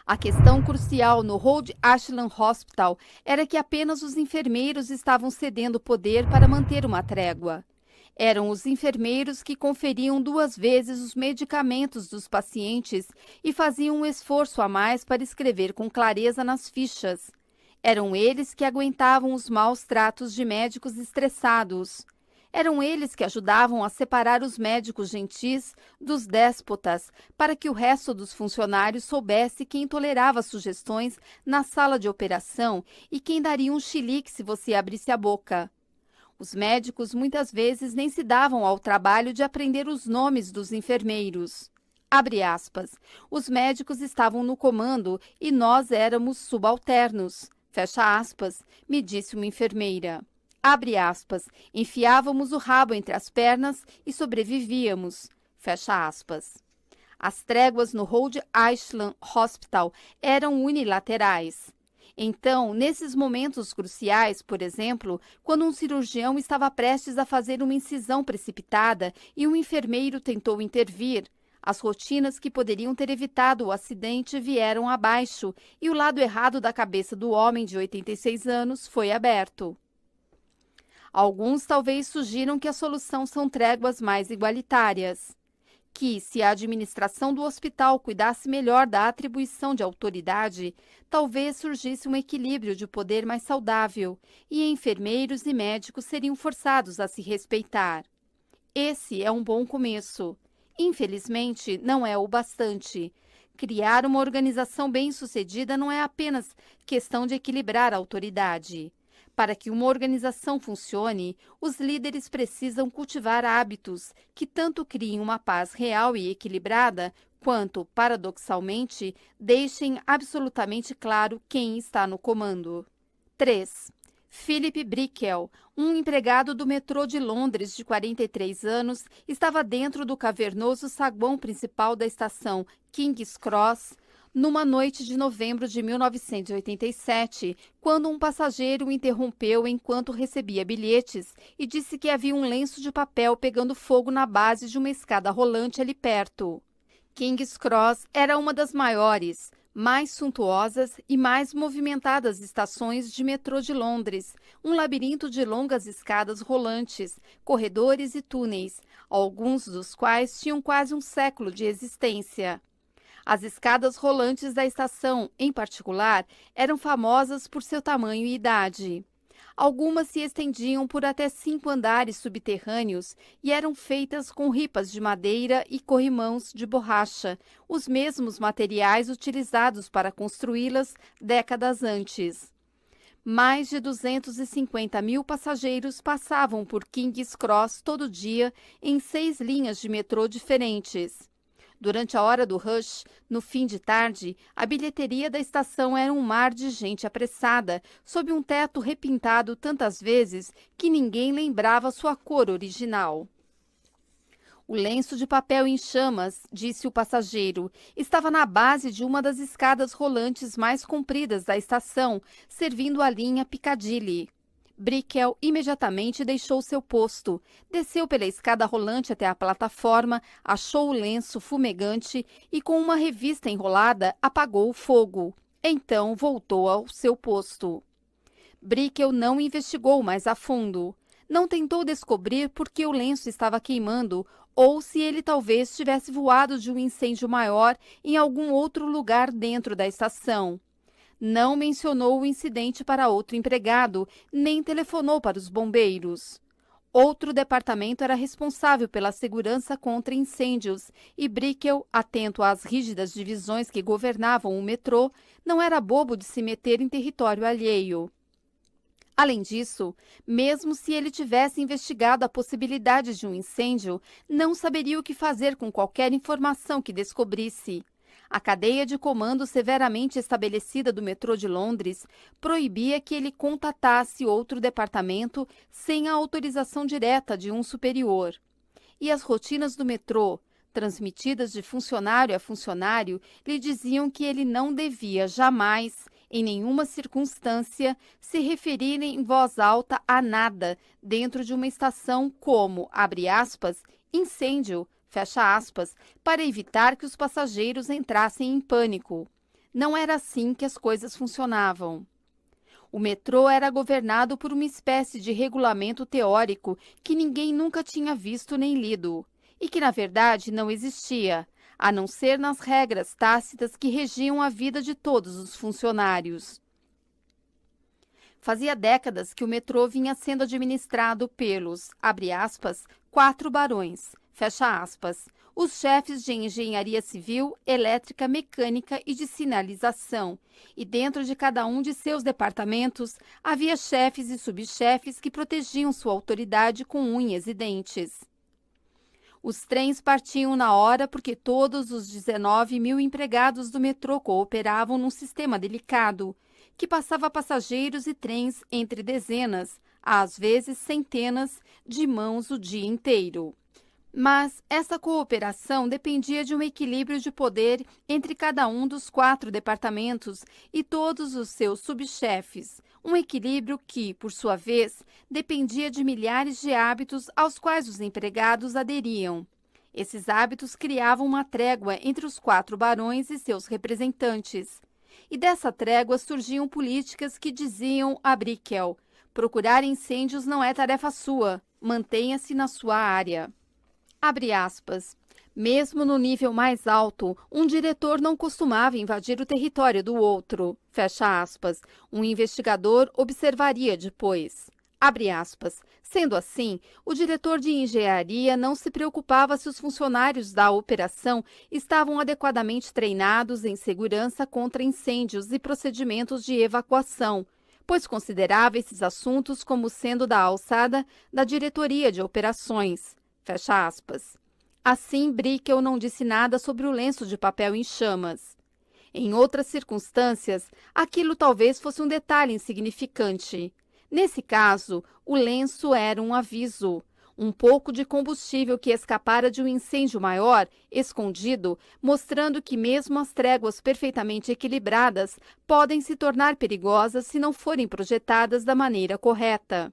A questão crucial no Rhode Island Hospital era que apenas os enfermeiros estavam cedendo poder para manter uma trégua. Eram os enfermeiros que conferiam 2 vezes os medicamentos dos pacientes e faziam um esforço a mais para escrever com clareza nas fichas. Eram eles que aguentavam os maus tratos de médicos estressados. Eram eles que ajudavam a separar os médicos gentis dos déspotas, para que o resto dos funcionários soubesse quem tolerava sugestões na sala de operação e quem daria um chilique se você abrisse a boca. Os médicos muitas vezes nem se davam ao trabalho de aprender os nomes dos enfermeiros. Abre aspas. Os médicos estavam no comando e nós éramos subalternos. Fecha aspas, me disse uma enfermeira. Abre aspas. Enfiávamos o rabo entre as pernas e sobrevivíamos. Fecha aspas. As tréguas no Rhode Island Hospital eram unilaterais. Então, nesses momentos cruciais, por exemplo, quando um cirurgião estava prestes a fazer uma incisão precipitada e um enfermeiro tentou intervir, as rotinas que poderiam ter evitado o acidente vieram abaixo e o lado errado da cabeça do homem de 86 anos foi aberto. Alguns talvez sugiram que a solução são tréguas mais igualitárias. Que, se a administração do hospital cuidasse melhor da atribuição de autoridade, talvez surgisse um equilíbrio de poder mais saudável e enfermeiros e médicos seriam forçados a se respeitar. Esse é um bom começo. Infelizmente, não é o bastante. Criar uma organização bem-sucedida não é apenas questão de equilibrar a autoridade. Para que uma organização funcione, os líderes precisam cultivar hábitos que tanto criem uma paz real e equilibrada, quanto, paradoxalmente, deixem absolutamente claro quem está no comando. 3. Philip Brickell, um empregado do metrô de Londres de 43 anos, estava dentro do cavernoso saguão principal da estação King's Cross, numa noite de novembro de 1987, quando um passageiro o interrompeu enquanto recebia bilhetes e disse que havia um lenço de papel pegando fogo na base de uma escada rolante ali perto. King's Cross era uma das maiores, mais suntuosas e mais movimentadas estações de metrô de Londres, um labirinto de longas escadas rolantes, corredores e túneis, alguns dos quais tinham quase um século de existência. As escadas rolantes da estação, em particular, eram famosas por seu tamanho e idade. Algumas se estendiam por até 5 andares subterrâneos e eram feitas com ripas de madeira e corrimãos de borracha, os mesmos materiais utilizados para construí-las décadas antes. Mais de 250 mil passageiros passavam por King's Cross todo dia em 6 linhas de metrô diferentes. Durante a hora do rush, no fim de tarde, a bilheteria da estação era um mar de gente apressada, sob um teto repintado tantas vezes que ninguém lembrava sua cor original. O lenço de papel em chamas, disse o passageiro, estava na base de uma das escadas rolantes mais compridas da estação, servindo a linha Piccadilly. Brickell imediatamente deixou seu posto, desceu pela escada rolante até a plataforma, achou o lenço fumegante e, com uma revista enrolada, apagou o fogo. Então voltou ao seu posto. Brickell não investigou mais a fundo. Não tentou descobrir por que o lenço estava queimando ou se ele talvez tivesse voado de um incêndio maior em algum outro lugar dentro da estação. Não mencionou o incidente para outro empregado, nem telefonou para os bombeiros. Outro departamento era responsável pela segurança contra incêndios e Brickell, atento às rígidas divisões que governavam o metrô, não era bobo de se meter em território alheio. Além disso, mesmo se ele tivesse investigado a possibilidade de um incêndio, não saberia o que fazer com qualquer informação que descobrisse. A cadeia de comando severamente estabelecida do metrô de Londres proibia que ele contatasse outro departamento sem a autorização direta de um superior. E as rotinas do metrô, transmitidas de funcionário a funcionário, lhe diziam que ele não devia jamais, em nenhuma circunstância, se referir em voz alta a nada dentro de uma estação como, abre aspas, incêndio, fecha aspas, para evitar que os passageiros entrassem em pânico. Não era assim que as coisas funcionavam. O metrô era governado por uma espécie de regulamento teórico que ninguém nunca tinha visto nem lido, e que, na verdade, não existia, a não ser nas regras tácitas que regiam a vida de todos os funcionários. Fazia décadas que o metrô vinha sendo administrado pelos, abre aspas, 4 barões, fecha aspas, os chefes de engenharia civil, elétrica, mecânica e de sinalização, e dentro de cada um de seus departamentos havia chefes e subchefes que protegiam sua autoridade com unhas e dentes. Os trens partiam na hora porque todos os 19 mil empregados do metrô cooperavam num sistema delicado, que passava passageiros e trens entre dezenas, às vezes centenas, de mãos o dia inteiro. Mas essa cooperação dependia de um equilíbrio de poder entre cada um dos 4 departamentos e todos os seus subchefes, um equilíbrio que, por sua vez, dependia de milhares de hábitos aos quais os empregados aderiam. Esses hábitos criavam uma trégua entre os 4 barões e seus representantes. E dessa trégua surgiam políticas que diziam a Brickell: procurar incêndios não é tarefa sua, mantenha-se na sua área. Abre aspas. Mesmo no nível mais alto, um diretor não costumava invadir o território do outro. Fecha aspas. Um investigador observaria depois. Abre aspas. Sendo assim, o diretor de engenharia não se preocupava se os funcionários da operação estavam adequadamente treinados em segurança contra incêndios e procedimentos de evacuação, pois considerava esses assuntos como sendo da alçada da diretoria de operações. Fecha aspas. Assim, Brickell não disse nada sobre o lenço de papel em chamas. Em outras circunstâncias, aquilo talvez fosse um detalhe insignificante. Nesse caso, o lenço era um aviso. Um pouco de combustível que escapara de um incêndio maior, escondido, mostrando que mesmo as tréguas perfeitamente equilibradas podem se tornar perigosas se não forem projetadas da maneira correta.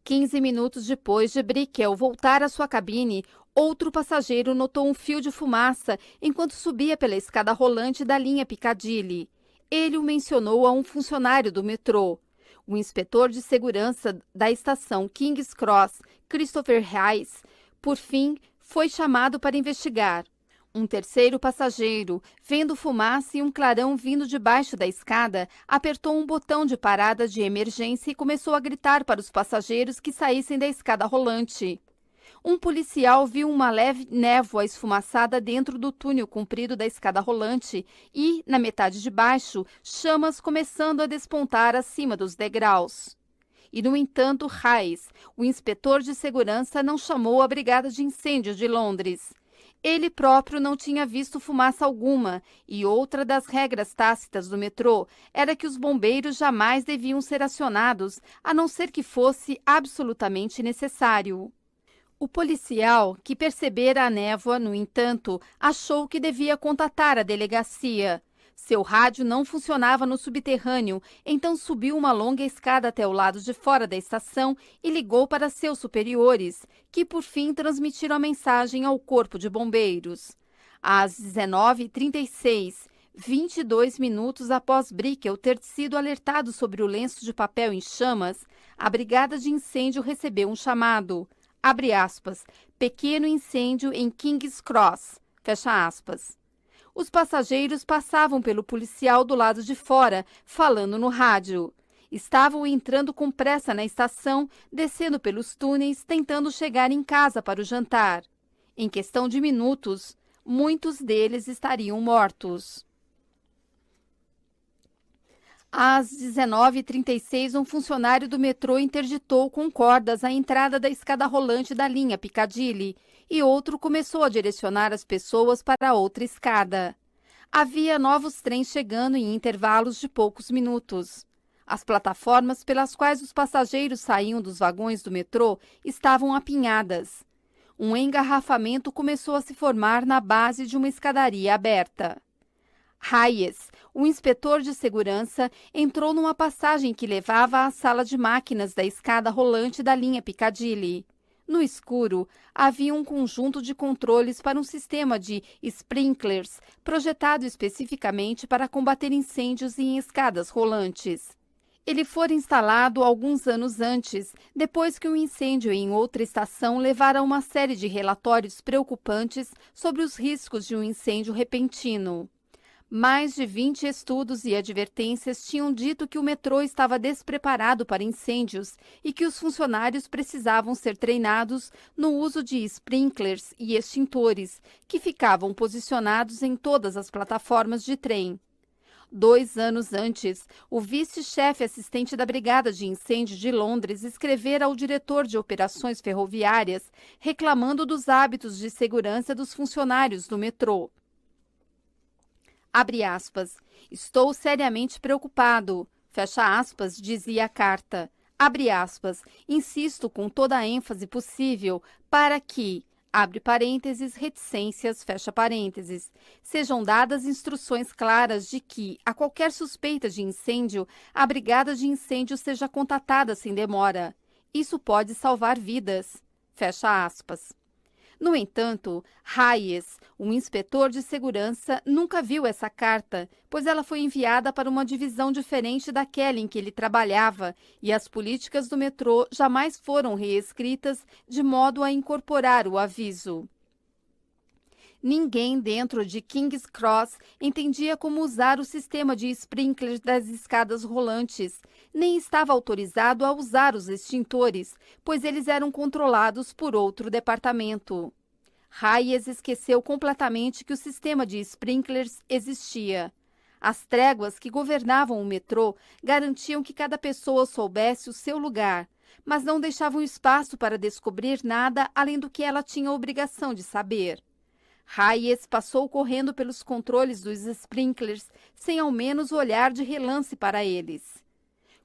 15 minutos depois de Brickell voltar à sua cabine, outro passageiro notou um fio de fumaça enquanto subia pela escada rolante da linha Piccadilly. Ele o mencionou a um funcionário do metrô. O inspetor de segurança da estação King's Cross, Christopher Hayes, por fim, foi chamado para investigar. Um terceiro passageiro, vendo fumaça e um clarão vindo debaixo da escada, apertou um botão de parada de emergência e começou a gritar para os passageiros que saíssem da escada rolante. Um policial viu uma leve névoa esfumaçada dentro do túnel comprido da escada rolante e, na metade de baixo, chamas começando a despontar acima dos degraus. E, no entanto, Hayes, o inspetor de segurança, não chamou a Brigada de Incêndio de Londres. Ele próprio não tinha visto fumaça alguma, e outra das regras tácitas do metrô era que os bombeiros jamais deviam ser acionados, a não ser que fosse absolutamente necessário. O policial, que percebera a névoa, no entanto, achou que devia contatar a delegacia. Seu rádio não funcionava no subterrâneo, então subiu uma longa escada até o lado de fora da estação e ligou para seus superiores, que por fim transmitiram a mensagem ao corpo de bombeiros. Às 19h36, 22 minutos após Brickell ter sido alertado sobre o lenço de papel em chamas, a brigada de incêndio recebeu um chamado. Abre aspas, pequeno incêndio em King's Cross, fecha aspas. Os passageiros passavam pelo policial do lado de fora, falando no rádio. Estavam entrando com pressa na estação, descendo pelos túneis, tentando chegar em casa para o jantar. Em questão de minutos, muitos deles estariam mortos. Às 19h36, um funcionário do metrô interditou com cordas a entrada da escada rolante da linha Piccadilly e outro começou a direcionar as pessoas para outra escada. Havia novos trens chegando em intervalos de poucos minutos. As plataformas pelas quais os passageiros saíam dos vagões do metrô estavam apinhadas. Um engarrafamento começou a se formar na base de uma escadaria aberta. Hayes, o inspetor de segurança, entrou numa passagem que levava à sala de máquinas da escada rolante da linha Piccadilly. No escuro, havia um conjunto de controles para um sistema de sprinklers projetado especificamente para combater incêndios em escadas rolantes. Ele fora instalado alguns anos antes, depois que um incêndio em outra estação levara a uma série de relatórios preocupantes sobre os riscos de um incêndio repentino. Mais de 20 estudos e advertências tinham dito que o metrô estava despreparado para incêndios e que os funcionários precisavam ser treinados no uso de sprinklers e extintores, que ficavam posicionados em todas as plataformas de trem. 2 anos antes, o vice-chefe assistente da Brigada de Incêndio de Londres escrevera ao diretor de operações ferroviárias reclamando dos hábitos de segurança dos funcionários do metrô. Abre aspas, estou seriamente preocupado, fecha aspas, dizia a carta. Abre aspas, insisto com toda a ênfase possível para que, abre parênteses, reticências, fecha parênteses, sejam dadas instruções claras de que, a qualquer suspeita de incêndio, a brigada de incêndio seja contatada sem demora. Isso pode salvar vidas. Fecha aspas. No entanto, Hayes, um inspetor de segurança, nunca viu essa carta, pois ela foi enviada para uma divisão diferente daquela em que ele trabalhava, e as políticas do metrô jamais foram reescritas de modo a incorporar o aviso. Ninguém dentro de King's Cross entendia como usar o sistema de sprinklers das escadas rolantes, nem estava autorizado a usar os extintores, pois eles eram controlados por outro departamento. Hayes esqueceu completamente que o sistema de sprinklers existia. As tréguas que governavam o metrô garantiam que cada pessoa soubesse o seu lugar, mas não deixavam espaço para descobrir nada além do que ela tinha a obrigação de saber. Hayes passou correndo pelos controles dos sprinklers sem ao menos olhar de relance para eles.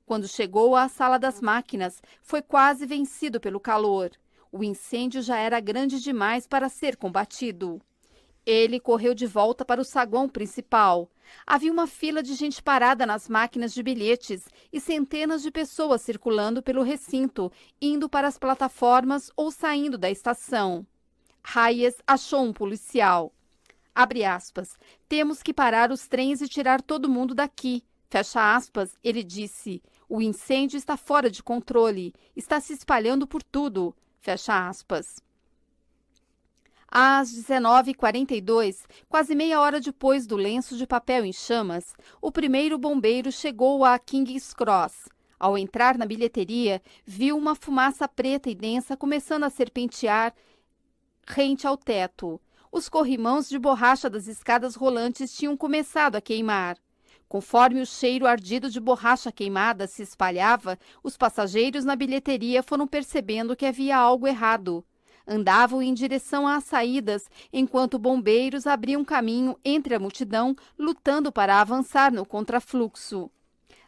Quando chegou à sala das máquinas, foi quase vencido pelo calor. O incêndio já era grande demais para ser combatido. Ele correu de volta para o saguão principal. Havia uma fila de gente parada nas máquinas de bilhetes e centenas de pessoas circulando pelo recinto, indo para as plataformas ou saindo da estação. Hayes achou um policial. Abre aspas. Temos que parar os trens e tirar todo mundo daqui. Fecha aspas, ele disse. O incêndio está fora de controle. Está se espalhando por tudo. Fecha aspas. Às 19h42, quase meia hora depois do lenço de papel em chamas, o primeiro bombeiro chegou a King's Cross. Ao entrar na bilheteria, viu uma fumaça preta e densa começando a serpentear rente ao teto. Os corrimãos de borracha das escadas rolantes tinham começado a queimar. Conforme o cheiro ardido de borracha queimada se espalhava, os passageiros na bilheteria foram percebendo que havia algo errado. Andavam em direção às saídas, enquanto bombeiros abriam caminho entre a multidão, lutando para avançar no contrafluxo.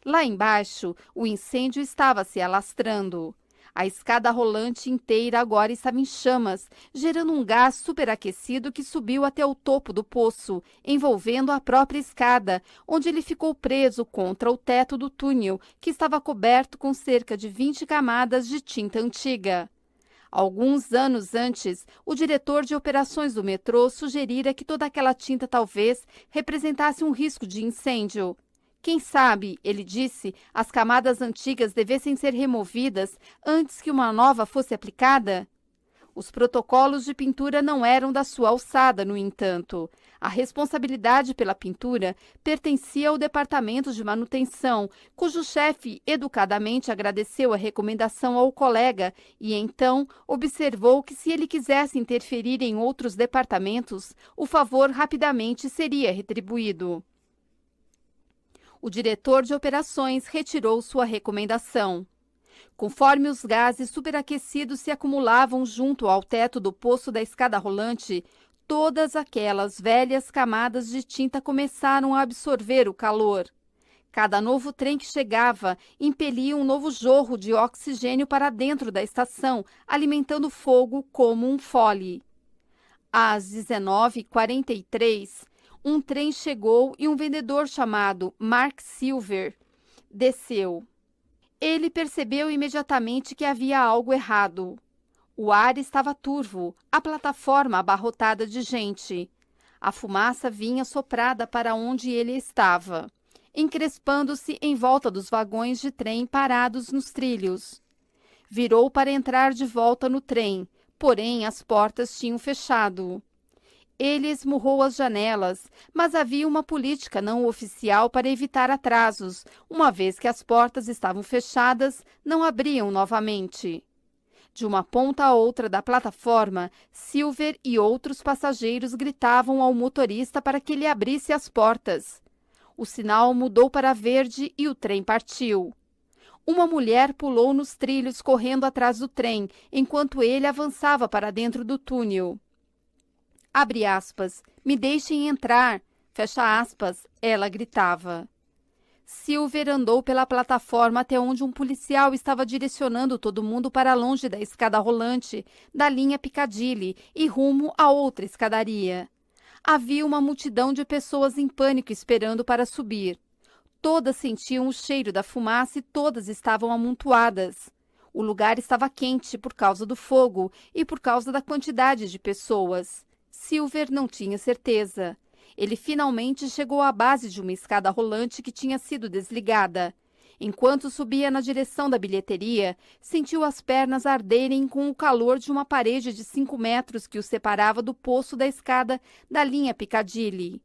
Lá embaixo, o incêndio estava se alastrando. A escada rolante inteira agora estava em chamas, gerando um gás superaquecido que subiu até o topo do poço, envolvendo a própria escada, onde ele ficou preso contra o teto do túnel, que estava coberto com cerca de 20 camadas de tinta antiga. Alguns anos antes, o diretor de operações do metrô sugerira que toda aquela tinta talvez representasse um risco de incêndio. Quem sabe, ele disse, as camadas antigas devessem ser removidas antes que uma nova fosse aplicada? Os protocolos de pintura não eram da sua alçada, no entanto. A responsabilidade pela pintura pertencia ao departamento de manutenção, cujo chefe educadamente agradeceu a recomendação ao colega e então observou que se ele quisesse interferir em outros departamentos, o favor rapidamente seria retribuído. O diretor de operações retirou sua recomendação. Conforme os gases superaquecidos se acumulavam junto ao teto do poço da escada rolante, todas aquelas velhas camadas de tinta começaram a absorver o calor. Cada novo trem que chegava impelia um novo jorro de oxigênio para dentro da estação, alimentando o fogo como um fole. Às 19h43, um trem chegou e um vendedor chamado Mark Silver desceu. Ele percebeu imediatamente que havia algo errado. O ar estava turvo, a plataforma abarrotada de gente. A fumaça vinha soprada para onde ele estava, encrespando-se em volta dos vagões de trem parados nos trilhos. Virou para entrar de volta no trem, porém as portas tinham fechado. Ele esmurrou as janelas, mas havia uma política não oficial para evitar atrasos, uma vez que as portas estavam fechadas, não abriam novamente. De uma ponta a outra da plataforma, Silver e outros passageiros gritavam ao motorista para que ele abrisse as portas. O sinal mudou para verde e o trem partiu. Uma mulher pulou nos trilhos correndo atrás do trem, enquanto ele avançava para dentro do túnel. Abre aspas, me deixem entrar, fecha aspas, ela gritava. Silver andou pela plataforma até onde um policial estava direcionando todo mundo para longe da escada rolante da linha Piccadilly e rumo a outra escadaria. Havia uma multidão de pessoas em pânico esperando para subir. Todas sentiam o cheiro da fumaça e todas estavam amontoadas. O lugar estava quente por causa do fogo e por causa da quantidade de pessoas. Silver não tinha certeza. Ele finalmente chegou à base de uma escada rolante que tinha sido desligada. Enquanto subia na direção da bilheteria, sentiu as pernas arderem com o calor de uma parede de 5 metros que o separava do poço da escada da linha Piccadilly.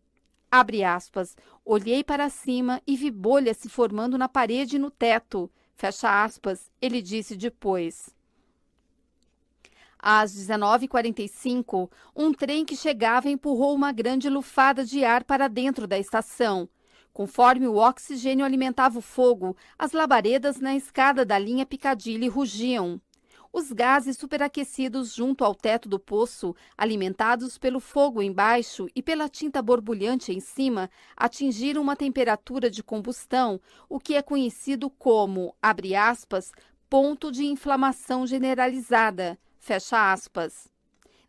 Abre aspas, olhei para cima e vi bolhas se formando na parede e no teto. Fecha aspas, ele disse depois. Às 19h45, um trem que chegava empurrou uma grande lufada de ar para dentro da estação. Conforme o oxigênio alimentava o fogo, as labaredas na escada da linha Piccadilly rugiam. Os gases superaquecidos junto ao teto do poço, alimentados pelo fogo embaixo e pela tinta borbulhante em cima, atingiram uma temperatura de combustão, o que é conhecido como, abre aspas, ponto de inflamação generalizada. Fecha aspas.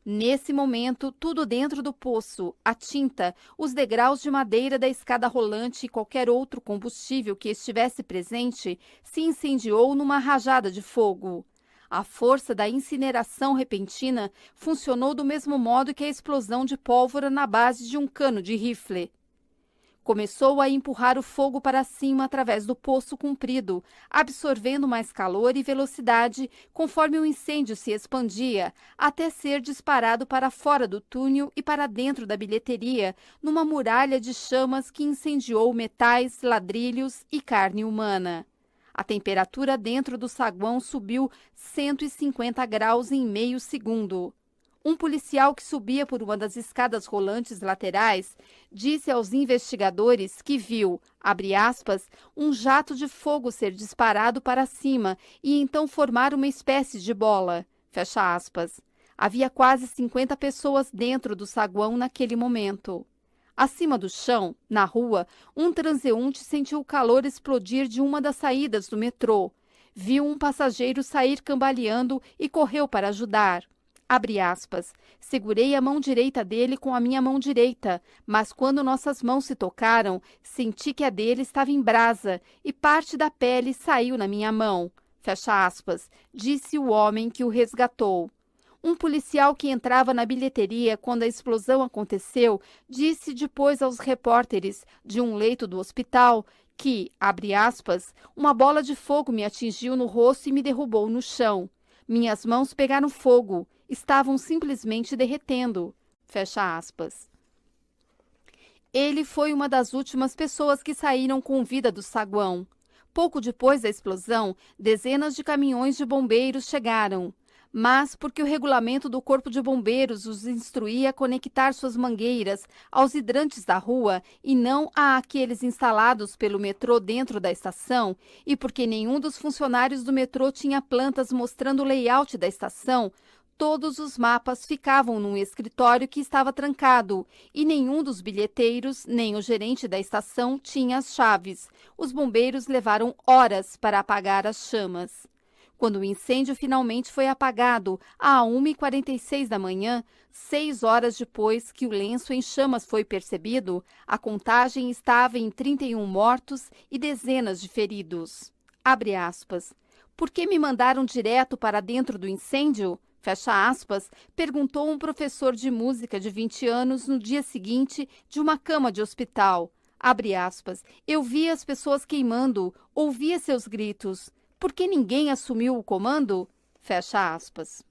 Nesse momento, tudo dentro do poço, a tinta, os degraus de madeira da escada rolante e qualquer outro combustível que estivesse presente, se incendiou numa rajada de fogo. A força da incineração repentina funcionou do mesmo modo que a explosão de pólvora na base de um cano de rifle. Começou a empurrar o fogo para cima através do poço comprido, absorvendo mais calor e velocidade conforme o incêndio se expandia, até ser disparado para fora do túnel e para dentro da bilheteria, numa muralha de chamas que incendiou metais, ladrilhos e carne humana. A temperatura dentro do saguão subiu 150 graus em meio segundo. Um policial que subia por uma das escadas rolantes laterais disse aos investigadores que viu, abre aspas, um jato de fogo ser disparado para cima e então formar uma espécie de bola, fecha aspas. Havia quase 50 pessoas dentro do saguão naquele momento. Acima do chão, na rua, um transeunte sentiu o calor explodir de uma das saídas do metrô. Viu um passageiro sair cambaleando e correu para ajudar. Abre aspas, segurei a mão direita dele com a minha mão direita, mas quando nossas mãos se tocaram, senti que a dele estava em brasa e parte da pele saiu na minha mão. Fecha aspas, disse o homem que o resgatou. Um policial que entrava na bilheteria quando a explosão aconteceu disse depois aos repórteres de um leito do hospital que, abre aspas, uma bola de fogo me atingiu no rosto e me derrubou no chão. Minhas mãos pegaram fogo, estavam simplesmente derretendo. Fecha aspas. Ele foi uma das últimas pessoas que saíram com vida do saguão. Pouco depois da explosão, dezenas de caminhões de bombeiros chegaram. Mas porque o regulamento do Corpo de Bombeiros os instruía a conectar suas mangueiras aos hidrantes da rua e não a aqueles instalados pelo metrô dentro da estação, e porque nenhum dos funcionários do metrô tinha plantas mostrando o layout da estação, todos os mapas ficavam num escritório que estava trancado e nenhum dos bilheteiros, nem o gerente da estação, tinha as chaves. Os bombeiros levaram horas para apagar as chamas. Quando o incêndio finalmente foi apagado, às 1h46 da manhã, 6 horas depois que o lenço em chamas foi percebido, a contagem estava em 31 mortos e dezenas de feridos. Abre aspas. Por que me mandaram direto para dentro do incêndio? Fecha aspas, perguntou um professor de música de 20 anos no dia seguinte de uma cama de hospital. Abre aspas, eu via as pessoas queimando, ouvia seus gritos. Por que ninguém assumiu o comando? Fecha aspas.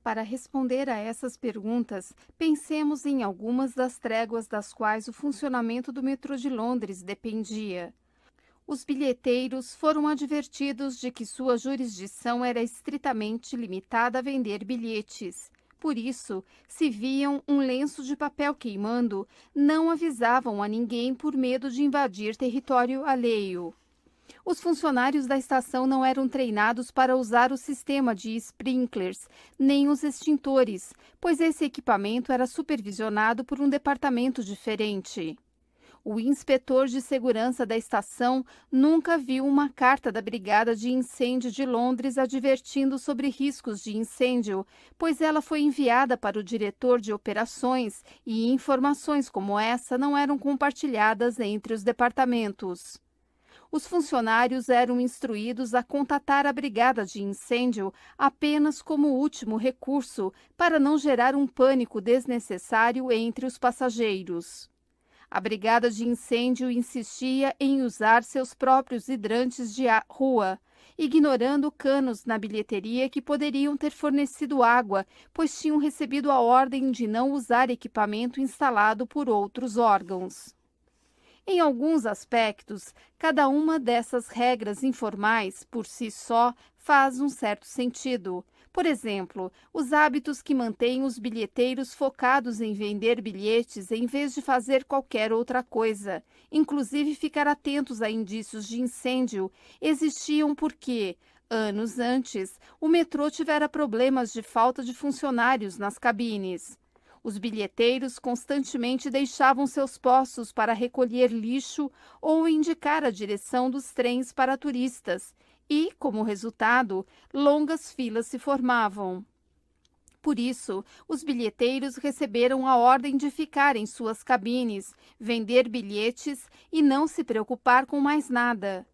Para responder a essas perguntas, pensemos em algumas das tréguas das quais o funcionamento do metrô de Londres dependia. Os bilheteiros foram advertidos de que sua jurisdição era estritamente limitada a vender bilhetes. Por isso, se viam um lenço de papel queimando, não avisavam a ninguém por medo de invadir território alheio. Os funcionários da estação não eram treinados para usar o sistema de sprinklers, nem os extintores, pois esse equipamento era supervisionado por um departamento diferente. O inspetor de segurança da estação nunca viu uma carta da Brigada de Incêndio de Londres advertindo sobre riscos de incêndio, pois ela foi enviada para o diretor de operações e informações como essa não eram compartilhadas entre os departamentos. Os funcionários eram instruídos a contatar a brigada de incêndio apenas como último recurso para não gerar um pânico desnecessário entre os passageiros. A brigada de incêndio insistia em usar seus próprios hidrantes de rua, ignorando canos na bilheteria que poderiam ter fornecido água, pois tinham recebido a ordem de não usar equipamento instalado por outros órgãos. Em alguns aspectos, cada uma dessas regras informais, por si só, faz um certo sentido. Por exemplo, os hábitos que mantêm os bilheteiros focados em vender bilhetes em vez de fazer qualquer outra coisa, inclusive ficar atentos a indícios de incêndio, existiam porque, anos antes, o metrô tivera problemas de falta de funcionários nas cabines. Os bilheteiros constantemente deixavam seus postos para recolher lixo ou indicar a direção dos trens para turistas e, como resultado, longas filas se formavam. Por isso, os bilheteiros receberam a ordem de ficar em suas cabines, vender bilhetes e não se preocupar com mais nada.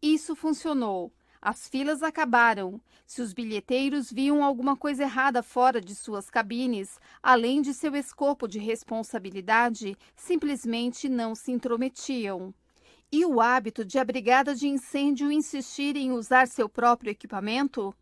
Isso funcionou. As filas acabaram. Se os bilheteiros viam alguma coisa errada fora de suas cabines, além de seu escopo de responsabilidade, simplesmente não se intrometiam. E o hábito de a brigada de incêndio insistir em usar seu próprio equipamento?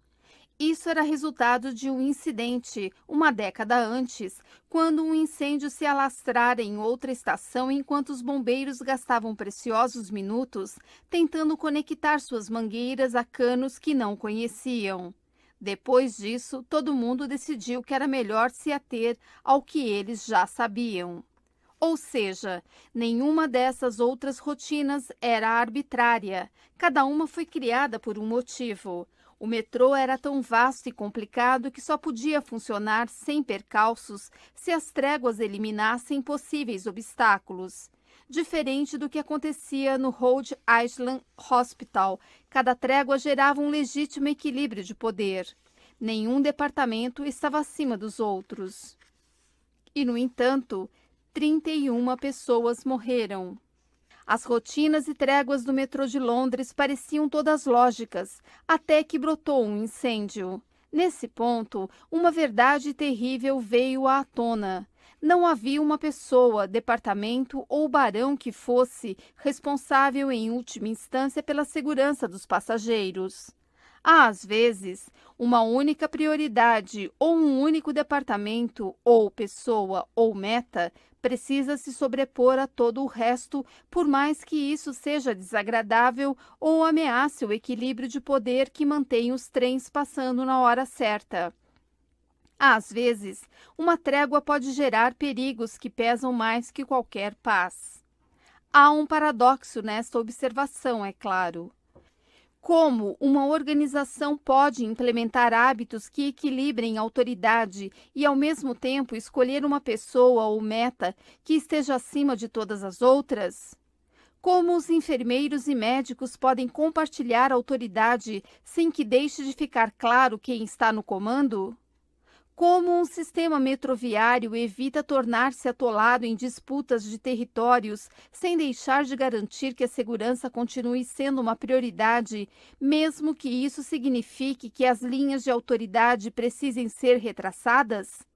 Isso era resultado de um incidente, uma década antes, quando um incêndio se alastrara em outra estação enquanto os bombeiros gastavam preciosos minutos tentando conectar suas mangueiras a canos que não conheciam. Depois disso, todo mundo decidiu que era melhor se ater ao que eles já sabiam. Ou seja, nenhuma dessas outras rotinas era arbitrária, cada uma foi criada por um motivo. O metrô era tão vasto e complicado que só podia funcionar sem percalços se as tréguas eliminassem possíveis obstáculos. Diferente do que acontecia no Rhode Island Hospital, cada trégua gerava um legítimo equilíbrio de poder. Nenhum departamento estava acima dos outros. E, no entanto, 31 pessoas morreram. As rotinas e tréguas do metrô de Londres pareciam todas lógicas, até que brotou um incêndio. Nesse ponto, uma verdade terrível veio à tona. Não havia uma pessoa, departamento ou barão que fosse responsável em última instância pela segurança dos passageiros. Há, às vezes, uma única prioridade ou um único departamento ou pessoa ou meta precisa se sobrepor a todo o resto, por mais que isso seja desagradável ou ameace o equilíbrio de poder que mantém os trens passando na hora certa. Às vezes, uma trégua pode gerar perigos que pesam mais que qualquer paz. Há um paradoxo nesta observação, é claro. Como uma organização pode implementar hábitos que equilibrem autoridade e, ao mesmo tempo, escolher uma pessoa ou meta que esteja acima de todas as outras? Como os enfermeiros e médicos podem compartilhar autoridade sem que deixe de ficar claro quem está no comando? Como um sistema metroviário evita tornar-se atolado em disputas de territórios, sem deixar de garantir que a segurança continue sendo uma prioridade, mesmo que isso signifique que as linhas de autoridade precisem ser retraçadas?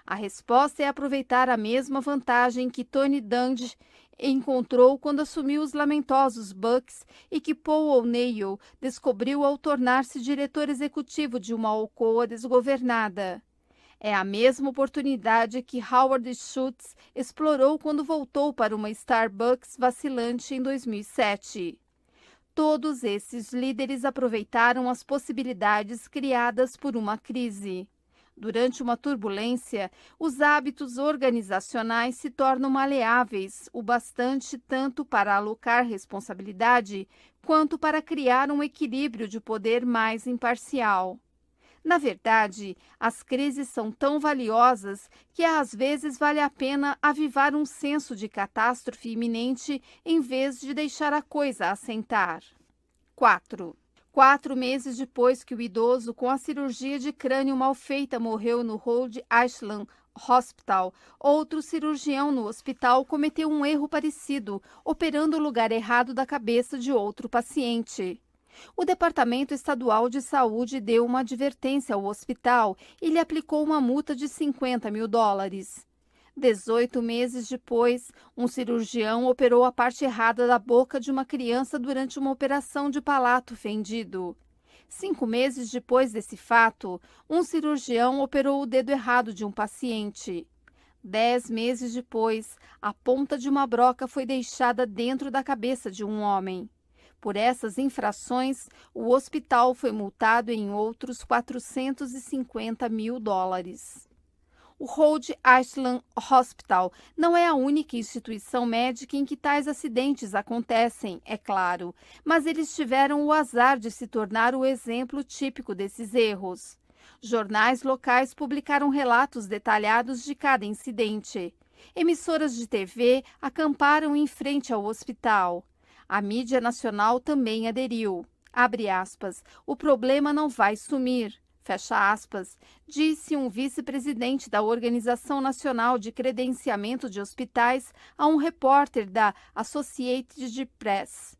A resposta é aproveitar a mesma vantagem que Tony Dungy encontrou quando assumiu os lamentosos Bucks e que Paul O'Neill descobriu ao tornar-se diretor executivo de uma Alcoa desgovernada. É a mesma oportunidade que Howard Schultz explorou quando voltou para uma Starbucks vacilante em 2007. Todos esses líderes aproveitaram as possibilidades criadas por uma crise. Durante uma turbulência, os hábitos organizacionais se tornam maleáveis o bastante tanto para alocar responsabilidade quanto para criar um equilíbrio de poder mais imparcial. Na verdade, as crises são tão valiosas que às vezes vale a pena avivar um senso de catástrofe iminente em vez de deixar a coisa assentar. 4. 4 meses depois que o idoso com a cirurgia de crânio mal feita morreu no Rhode Island Hospital, outro cirurgião no hospital cometeu um erro parecido, operando o lugar errado da cabeça de outro paciente. O Departamento Estadual de Saúde deu uma advertência ao hospital e lhe aplicou uma multa de $50 mil. 18 meses depois, um cirurgião operou a parte errada da boca de uma criança durante uma operação de palato fendido. 5 meses depois desse fato, um cirurgião operou o dedo errado de um paciente. 10 meses depois, a ponta de uma broca foi deixada dentro da cabeça de um homem. Por essas infrações, o hospital foi multado em outros $450 mil. O Rhode Island Hospital não é a única instituição médica em que tais acidentes acontecem, é claro, mas eles tiveram o azar de se tornar o exemplo típico desses erros. Jornais locais publicaram relatos detalhados de cada incidente. Emissoras de TV acamparam em frente ao hospital. A mídia nacional também aderiu. Abre aspas, o problema não vai sumir. Fecha aspas, disse um vice-presidente da Organização Nacional de Credenciamento de Hospitais a um repórter da Associated Press.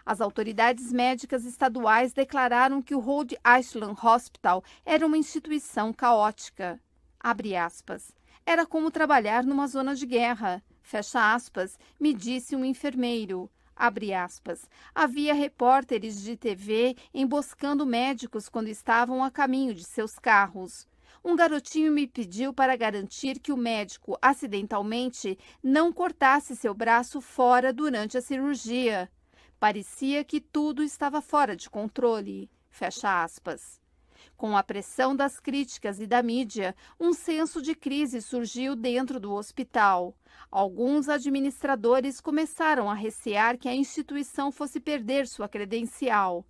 As autoridades médicas estaduais declararam que o Rhode Island Hospital era uma instituição caótica. Abre aspas, era como trabalhar numa zona de guerra. Fecha aspas, me disse um enfermeiro. Abre aspas, havia repórteres de TV emboscando médicos quando estavam a caminho de seus carros. Um garotinho me pediu para garantir que o médico, acidentalmente, não cortasse seu braço fora durante a cirurgia. Parecia que tudo estava fora de controle. Fecha aspas. Com a pressão das críticas e da mídia, um senso de crise surgiu dentro do hospital. Alguns administradores começaram a recear que a instituição fosse perder sua credencial.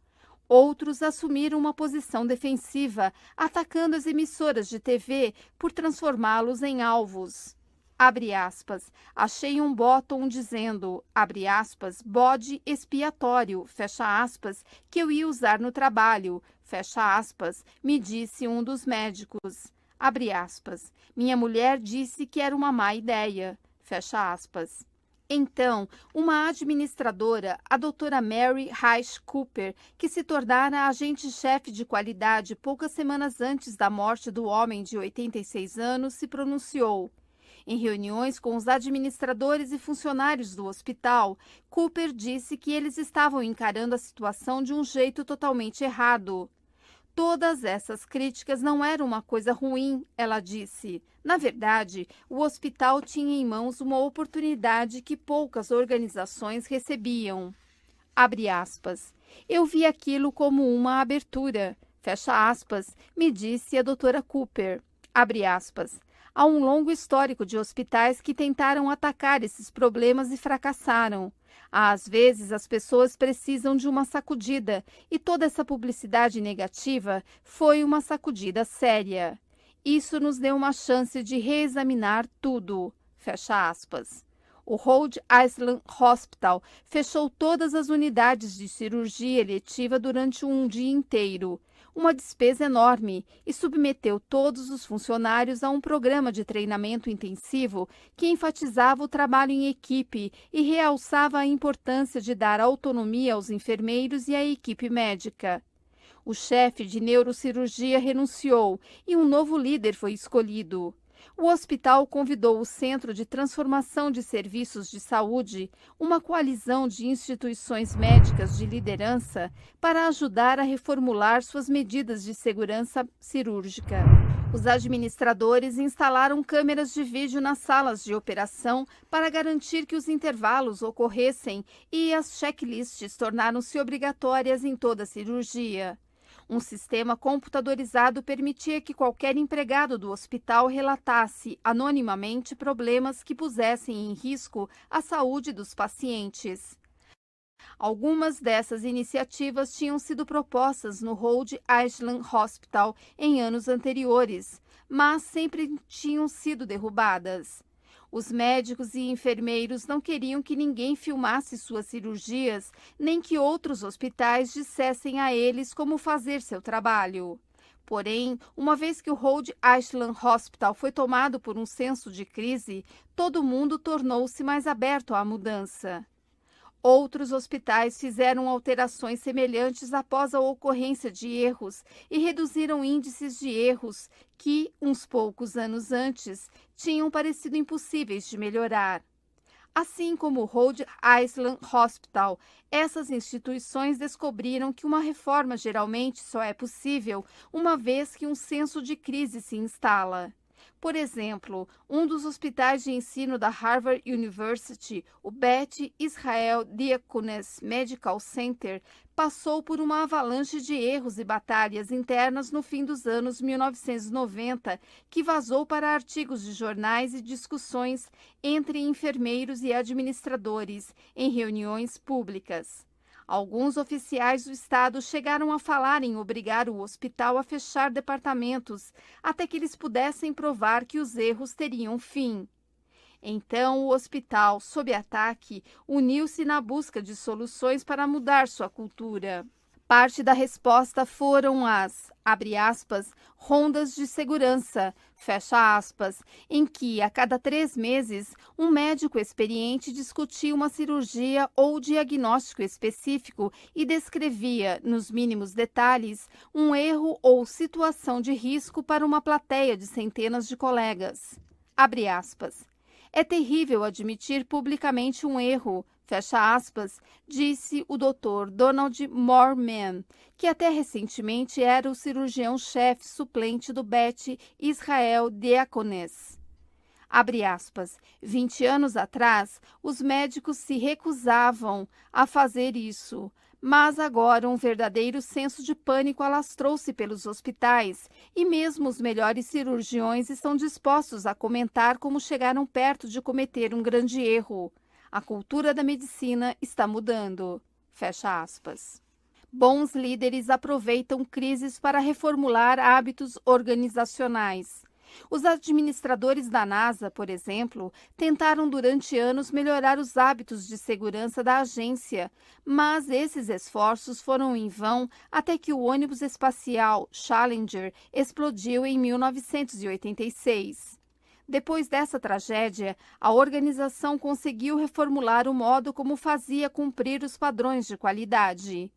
Outros assumiram uma posição defensiva, atacando as emissoras de TV por transformá-los em alvos. Abre aspas, achei um bottom dizendo, abre aspas, bode expiatório, fecha aspas, que eu ia usar no trabalho, fecha aspas, me disse um dos médicos, abre aspas, minha mulher disse que era uma má ideia, fecha aspas. Então, uma administradora, a doutora Mary Reich Cooper, que se tornara agente-chefe de qualidade poucas semanas antes da morte do homem de 86 anos, se pronunciou. Em reuniões com os administradores e funcionários do hospital, Cooper disse que eles estavam encarando a situação de um jeito totalmente errado. Todas essas críticas não eram uma coisa ruim, ela disse. Na verdade, o hospital tinha em mãos uma oportunidade que poucas organizações recebiam. Abre aspas. Eu vi aquilo como uma abertura. Fecha aspas, me disse a doutora Cooper. Abre aspas. Há um longo histórico de hospitais que tentaram atacar esses problemas e fracassaram. Às vezes, as pessoas precisam de uma sacudida, e toda essa publicidade negativa foi uma sacudida séria. Isso nos deu uma chance de reexaminar tudo. Fecha aspas. O Rhode Island Hospital fechou todas as unidades de cirurgia eletiva durante um dia inteiro. uma despesa enorme, e submeteu todos os funcionários a um programa de treinamento intensivo que enfatizava o trabalho em equipe e realçava a importância de dar autonomia aos enfermeiros e à equipe médica. O chefe de neurocirurgia renunciou e um novo líder foi escolhido. O hospital convidou o Centro de Transformação de Serviços de Saúde, uma coalizão de instituições médicas de liderança, para ajudar a reformular suas medidas de segurança cirúrgica. Os administradores instalaram câmeras de vídeo nas salas de operação para garantir que os intervalos ocorressem e as checklists tornaram-se obrigatórias em toda a cirurgia. Um sistema computadorizado permitia que qualquer empregado do hospital relatasse anonimamente problemas que pusessem em risco a saúde dos pacientes. Algumas dessas iniciativas tinham sido propostas no Rhode Island Hospital em anos anteriores, mas sempre tinham sido derrubadas. Os médicos e enfermeiros não queriam que ninguém filmasse suas cirurgias, nem que outros hospitais dissessem a eles como fazer seu trabalho. Porém, uma vez que o Rhode Island Hospital foi tomado por um senso de crise, todo mundo tornou-se mais aberto à mudança. Outros hospitais fizeram alterações semelhantes após a ocorrência de erros e reduziram índices de erros que, uns poucos anos antes, tinham parecido impossíveis de melhorar. Assim como o Rhode Island Hospital, essas instituições descobriram que uma reforma geralmente só é possível uma vez que um senso de crise se instala. Por exemplo, um dos hospitais de ensino da Harvard University, o Beth Israel Deaconess Medical Center, passou por uma avalanche de erros e batalhas internas no fim dos anos 1990, que vazou para artigos de jornais e discussões entre enfermeiros e administradores em reuniões públicas. Alguns oficiais do Estado chegaram a falar em obrigar o hospital a fechar departamentos até que eles pudessem provar que os erros teriam fim. Então, o hospital, sob ataque, uniu-se na busca de soluções para mudar sua cultura. Parte da resposta foram as, abre aspas, rondas de segurança, fecha aspas, em que, a cada 3 meses, um médico experiente discutia uma cirurgia ou diagnóstico específico e descrevia, nos mínimos detalhes, um erro ou situação de risco para uma plateia de centenas de colegas. Abre aspas. É terrível admitir publicamente um erro, fecha aspas, disse o Dr. Donald Moorman, que até recentemente era o cirurgião-chefe suplente do Beth Israel Deaconess. Abre aspas, 20 anos atrás, os médicos se recusavam a fazer isso, mas agora um verdadeiro senso de pânico alastrou-se pelos hospitais e mesmo os melhores cirurgiões estão dispostos a comentar como chegaram perto de cometer um grande erro. A cultura da medicina está mudando. Fecha aspas. Bons líderes aproveitam crises para reformular hábitos organizacionais. Os administradores da NASA, por exemplo, tentaram durante anos melhorar os hábitos de segurança da agência, mas esses esforços foram em vão até que o ônibus espacial Challenger explodiu em 1986. Depois dessa tragédia, a organização conseguiu reformular o modo como fazia cumprir os padrões de qualidade.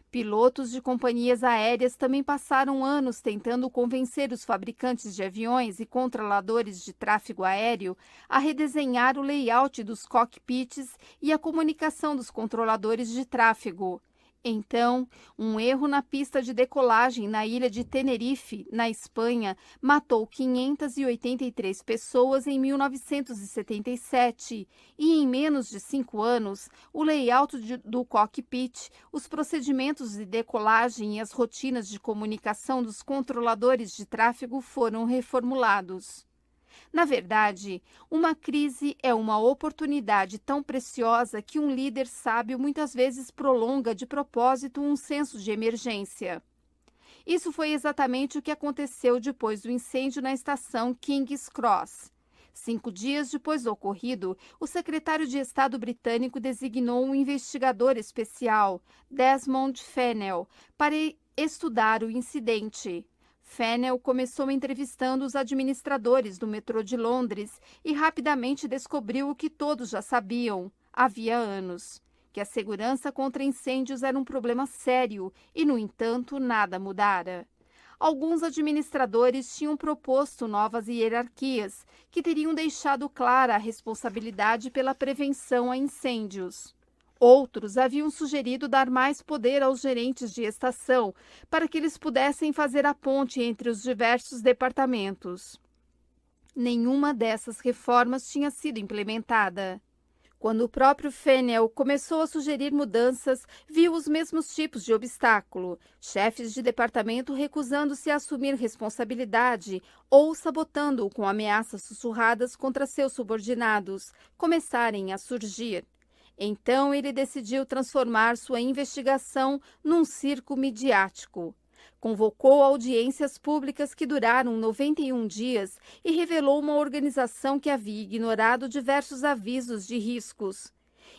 Pilotos de companhias aéreas também passaram anos tentando convencer os fabricantes de aviões e controladores de tráfego aéreo a redesenhar o layout dos cockpits e a comunicação dos controladores de tráfego. Então, um erro na pista de decolagem na ilha de Tenerife, na Espanha, matou 583 pessoas em 1977 e, em menos de 5 anos, o layout do cockpit, os procedimentos de decolagem e as rotinas de comunicação dos controladores de tráfego foram reformulados. Na verdade, uma crise é uma oportunidade tão preciosa que um líder sábio muitas vezes prolonga de propósito um senso de emergência. Isso foi exatamente o que aconteceu depois do incêndio na estação King's Cross. 5 dias depois do ocorrido, o secretário de Estado britânico designou um investigador especial, Desmond Fennell, para estudar o incidente. Fennell começou entrevistando os administradores do metrô de Londres e rapidamente descobriu o que todos já sabiam, havia anos, que a segurança contra incêndios era um problema sério e, no entanto, nada mudara. Alguns administradores tinham proposto novas hierarquias, que teriam deixado clara a responsabilidade pela prevenção a incêndios. Outros haviam sugerido dar mais poder aos gerentes de estação, para que eles pudessem fazer a ponte entre os diversos departamentos. Nenhuma dessas reformas tinha sido implementada. Quando o próprio Fennell começou a sugerir mudanças, viu os mesmos tipos de obstáculo: chefes de departamento recusando-se a assumir responsabilidade ou sabotando-o com ameaças sussurradas contra seus subordinados começarem a surgir. Então ele decidiu transformar sua investigação num circo midiático. Convocou audiências públicas que duraram 91 dias e revelou uma organização que havia ignorado diversos avisos de riscos.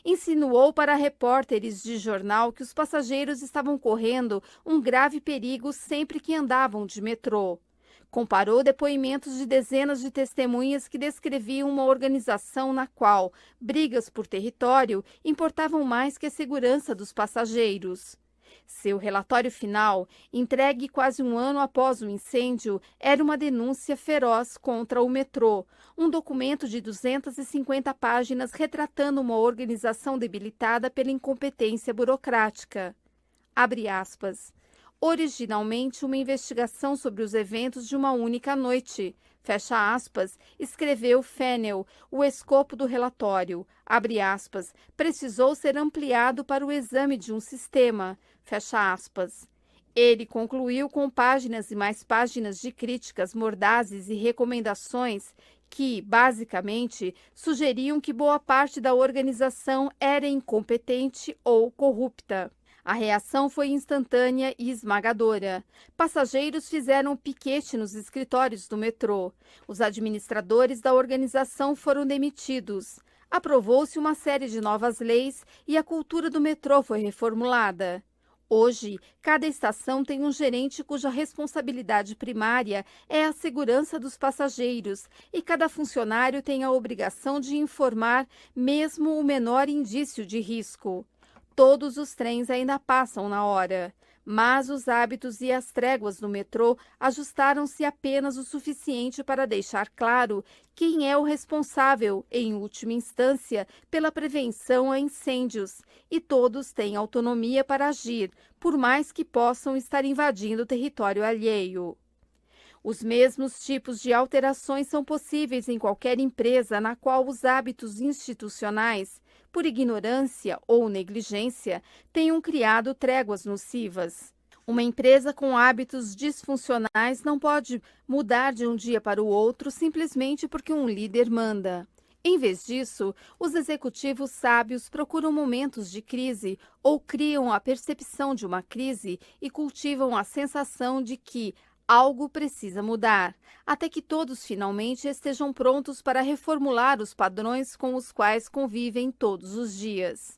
Insinuou para repórteres de jornal que os passageiros estavam correndo um grave perigo sempre que andavam de metrô. Comparou depoimentos de dezenas de testemunhas que descreviam uma organização na qual brigas por território importavam mais que a segurança dos passageiros. Seu relatório final, entregue quase um ano após o incêndio, era uma denúncia feroz contra o metrô, um documento de 250 páginas retratando uma organização debilitada pela incompetência burocrática. Abre aspas. Originalmente uma investigação sobre os eventos de uma única noite, fecha aspas, escreveu Fennell, o escopo do relatório, abre aspas, precisou ser ampliado para o exame de um sistema, fecha aspas. Ele concluiu com páginas e mais páginas de críticas mordazes e recomendações que, basicamente, sugeriam que boa parte da organização era incompetente ou corrupta. A reação foi instantânea e esmagadora. Passageiros fizeram piquete nos escritórios do metrô. Os administradores da organização foram demitidos. Aprovou-se uma série de novas leis e a cultura do metrô foi reformulada. Hoje, cada estação tem um gerente cuja responsabilidade primária é a segurança dos passageiros e cada funcionário tem a obrigação de informar mesmo o menor indício de risco. Todos os trens ainda passam na hora, mas os hábitos e as tréguas do metrô ajustaram-se apenas o suficiente para deixar claro quem é o responsável, em última instância, pela prevenção a incêndios, e todos têm autonomia para agir, por mais que possam estar invadindo território alheio. Os mesmos tipos de alterações são possíveis em qualquer empresa na qual os hábitos institucionais, por ignorância ou negligência, tenham criado tréguas nocivas. Uma empresa com hábitos disfuncionais não pode mudar de um dia para o outro simplesmente porque um líder manda. Em vez disso, os executivos sábios procuram momentos de crise ou criam a percepção de uma crise e cultivam a sensação de que algo precisa mudar, até que todos finalmente estejam prontos para reformular os padrões com os quais convivem todos os dias.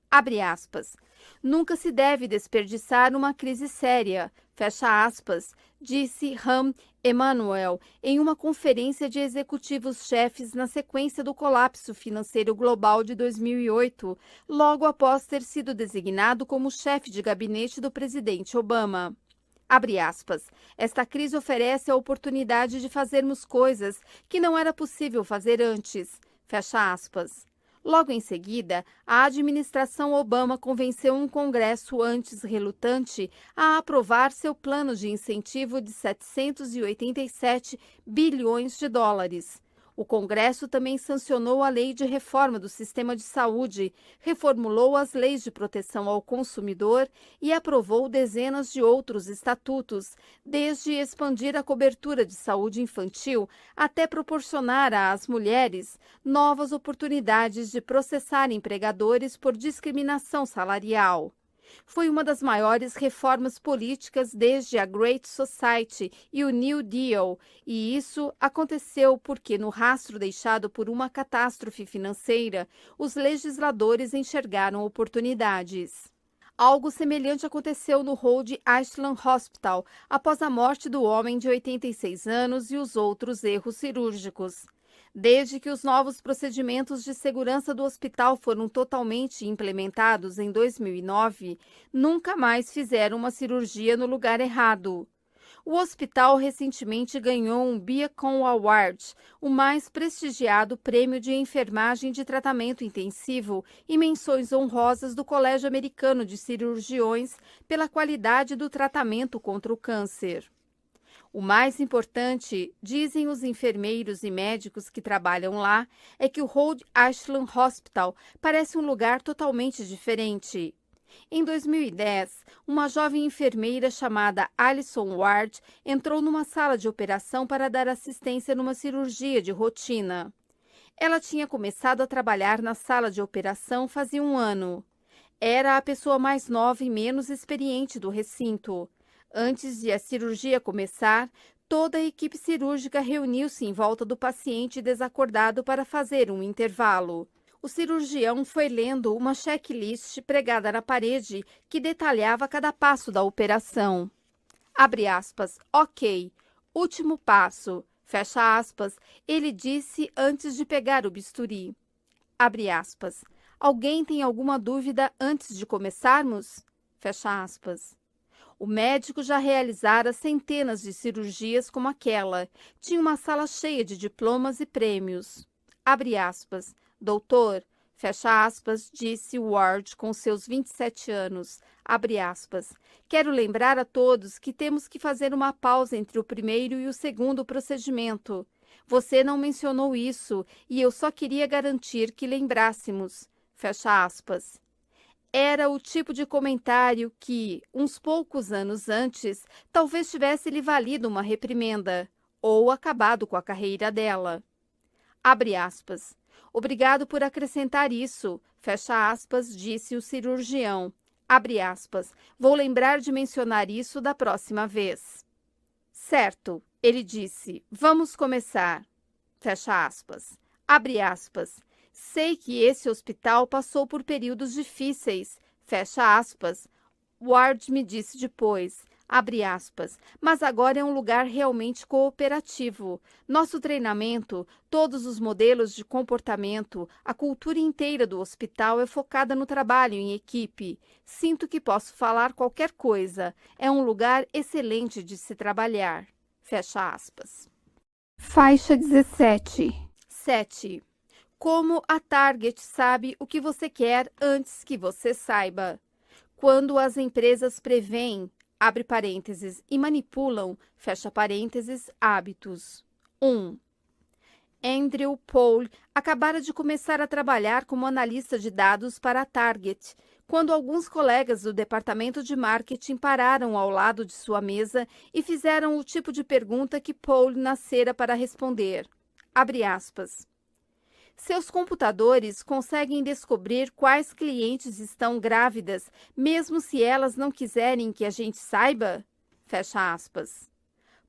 Abre aspas. Nunca se deve desperdiçar uma crise séria, fecha aspas, disse Rahm Emanuel em uma conferência de executivos-chefes na sequência do colapso financeiro global de 2008, logo após ter sido designado como chefe de gabinete do presidente Obama. Abre aspas, esta crise oferece a oportunidade de fazermos coisas que não era possível fazer antes, fecha aspas. Logo em seguida, a administração Obama convenceu um Congresso antes relutante a aprovar seu plano de incentivo de 787 bilhões de dólares. O Congresso também sancionou a Lei de Reforma do Sistema de Saúde, reformulou as leis de proteção ao consumidor e aprovou dezenas de outros estatutos, desde expandir a cobertura de saúde infantil até proporcionar às mulheres novas oportunidades de processar empregadores por discriminação salarial. Foi uma das maiores reformas políticas desde a Great Society e o New Deal, e isso aconteceu porque, no rastro deixado por uma catástrofe financeira, os legisladores enxergaram oportunidades. Algo semelhante aconteceu no Rhode Island Hospital após a morte do homem de 86 anos e os outros erros cirúrgicos. Desde que os novos procedimentos de segurança do hospital foram totalmente implementados em 2009, nunca mais fizeram uma cirurgia no lugar errado. O hospital recentemente ganhou um Beacon Award, o mais prestigiado prêmio de enfermagem de tratamento intensivo e menções honrosas do Colégio Americano de Cirurgiões pela qualidade do tratamento contra o câncer. O mais importante, dizem os enfermeiros e médicos que trabalham lá, é que o Rhode Island Hospital parece um lugar totalmente diferente. Em 2010, uma jovem enfermeira chamada Alison Ward entrou numa sala de operação para dar assistência numa cirurgia de rotina. Ela tinha começado a trabalhar na sala de operação fazia um ano. Era a pessoa mais nova e menos experiente do recinto. Antes de a cirurgia começar, toda a equipe cirúrgica reuniu-se em volta do paciente desacordado para fazer um intervalo. O cirurgião foi lendo uma checklist pregada na parede que detalhava cada passo da operação. Abre aspas, ok, último passo, fecha aspas, ele disse antes de pegar o bisturi. Abre aspas, alguém tem alguma dúvida antes de começarmos? Fecha aspas. O médico já realizara centenas de cirurgias como aquela. Tinha uma sala cheia de diplomas e prêmios. Abre aspas. Doutor, fecha aspas, disse Ward com seus 27 anos. Abre aspas. Quero lembrar a todos que temos que fazer uma pausa entre o primeiro e o segundo procedimento. Você não mencionou isso e eu só queria garantir que lembrássemos. Fecha aspas. Era o tipo de comentário que, uns poucos anos antes, talvez tivesse lhe valido uma reprimenda, ou acabado com a carreira dela. Abre aspas. Obrigado por acrescentar isso, fecha aspas, disse o cirurgião. Abre aspas. Vou lembrar de mencionar isso da próxima vez. Certo, ele disse. Vamos começar. Fecha aspas. Abre aspas. Sei que esse hospital passou por períodos difíceis, fecha aspas. Ward me disse depois, abre aspas, mas agora é um lugar realmente cooperativo. Nosso treinamento, todos os modelos de comportamento, a cultura inteira do hospital é focada no trabalho em equipe. Sinto que posso falar qualquer coisa. É um lugar excelente de se trabalhar. Fecha aspas. Faixa 17. 7. Como a Target sabe o que você quer antes que você saiba. Quando as empresas preveem, abre parênteses, e manipulam, fecha parênteses, hábitos. 1. Andrew Paul acabara de começar a trabalhar como analista de dados para a Target, quando alguns colegas do departamento de marketing pararam ao lado de sua mesa e fizeram o tipo de pergunta que Paul nascera para responder. Abre aspas. Seus computadores conseguem descobrir quais clientes estão grávidas, mesmo se elas não quiserem que a gente saiba? Fecha aspas.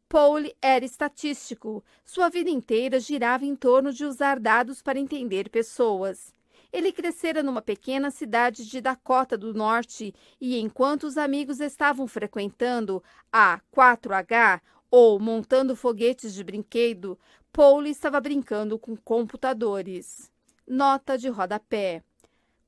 Paul era estatístico. Sua vida inteira girava em torno de usar dados para entender pessoas. Ele crescera numa pequena cidade de Dakota do Norte e, enquanto os amigos estavam frequentando a 4H ou montando foguetes de brinquedo, Paul estava brincando com computadores. Nota de rodapé.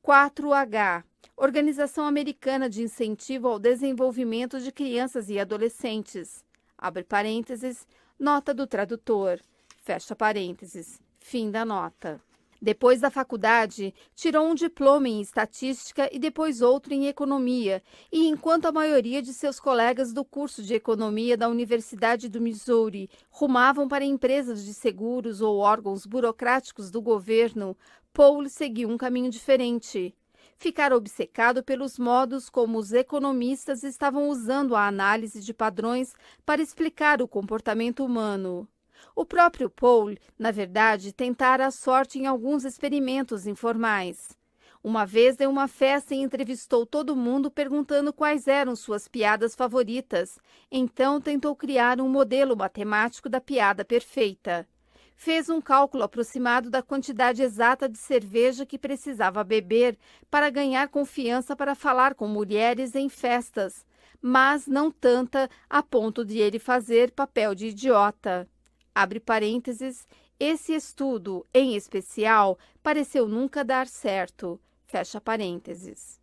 4H, Organização Americana de Incentivo ao Desenvolvimento de Crianças e Adolescentes. Abre parênteses, nota do tradutor. Fecha parênteses. Fim da nota. Depois da faculdade, tirou um diploma em estatística e depois outro em economia, e enquanto a maioria de seus colegas do curso de economia da Universidade do Missouri rumavam para empresas de seguros ou órgãos burocráticos do governo, Paul seguiu um caminho diferente. Ficara obcecado pelos modos como os economistas estavam usando a análise de padrões para explicar o comportamento humano. O próprio Paul, na verdade, tentara a sorte em alguns experimentos informais. Uma vez deu uma festa e entrevistou todo mundo perguntando quais eram suas piadas favoritas. Então tentou criar um modelo matemático da piada perfeita. Fez um cálculo aproximado da quantidade exata de cerveja que precisava beber para ganhar confiança para falar com mulheres em festas, mas não tanta a ponto de ele fazer papel de idiota. Abre parênteses, esse estudo, em especial, pareceu nunca dar certo. Fecha parênteses.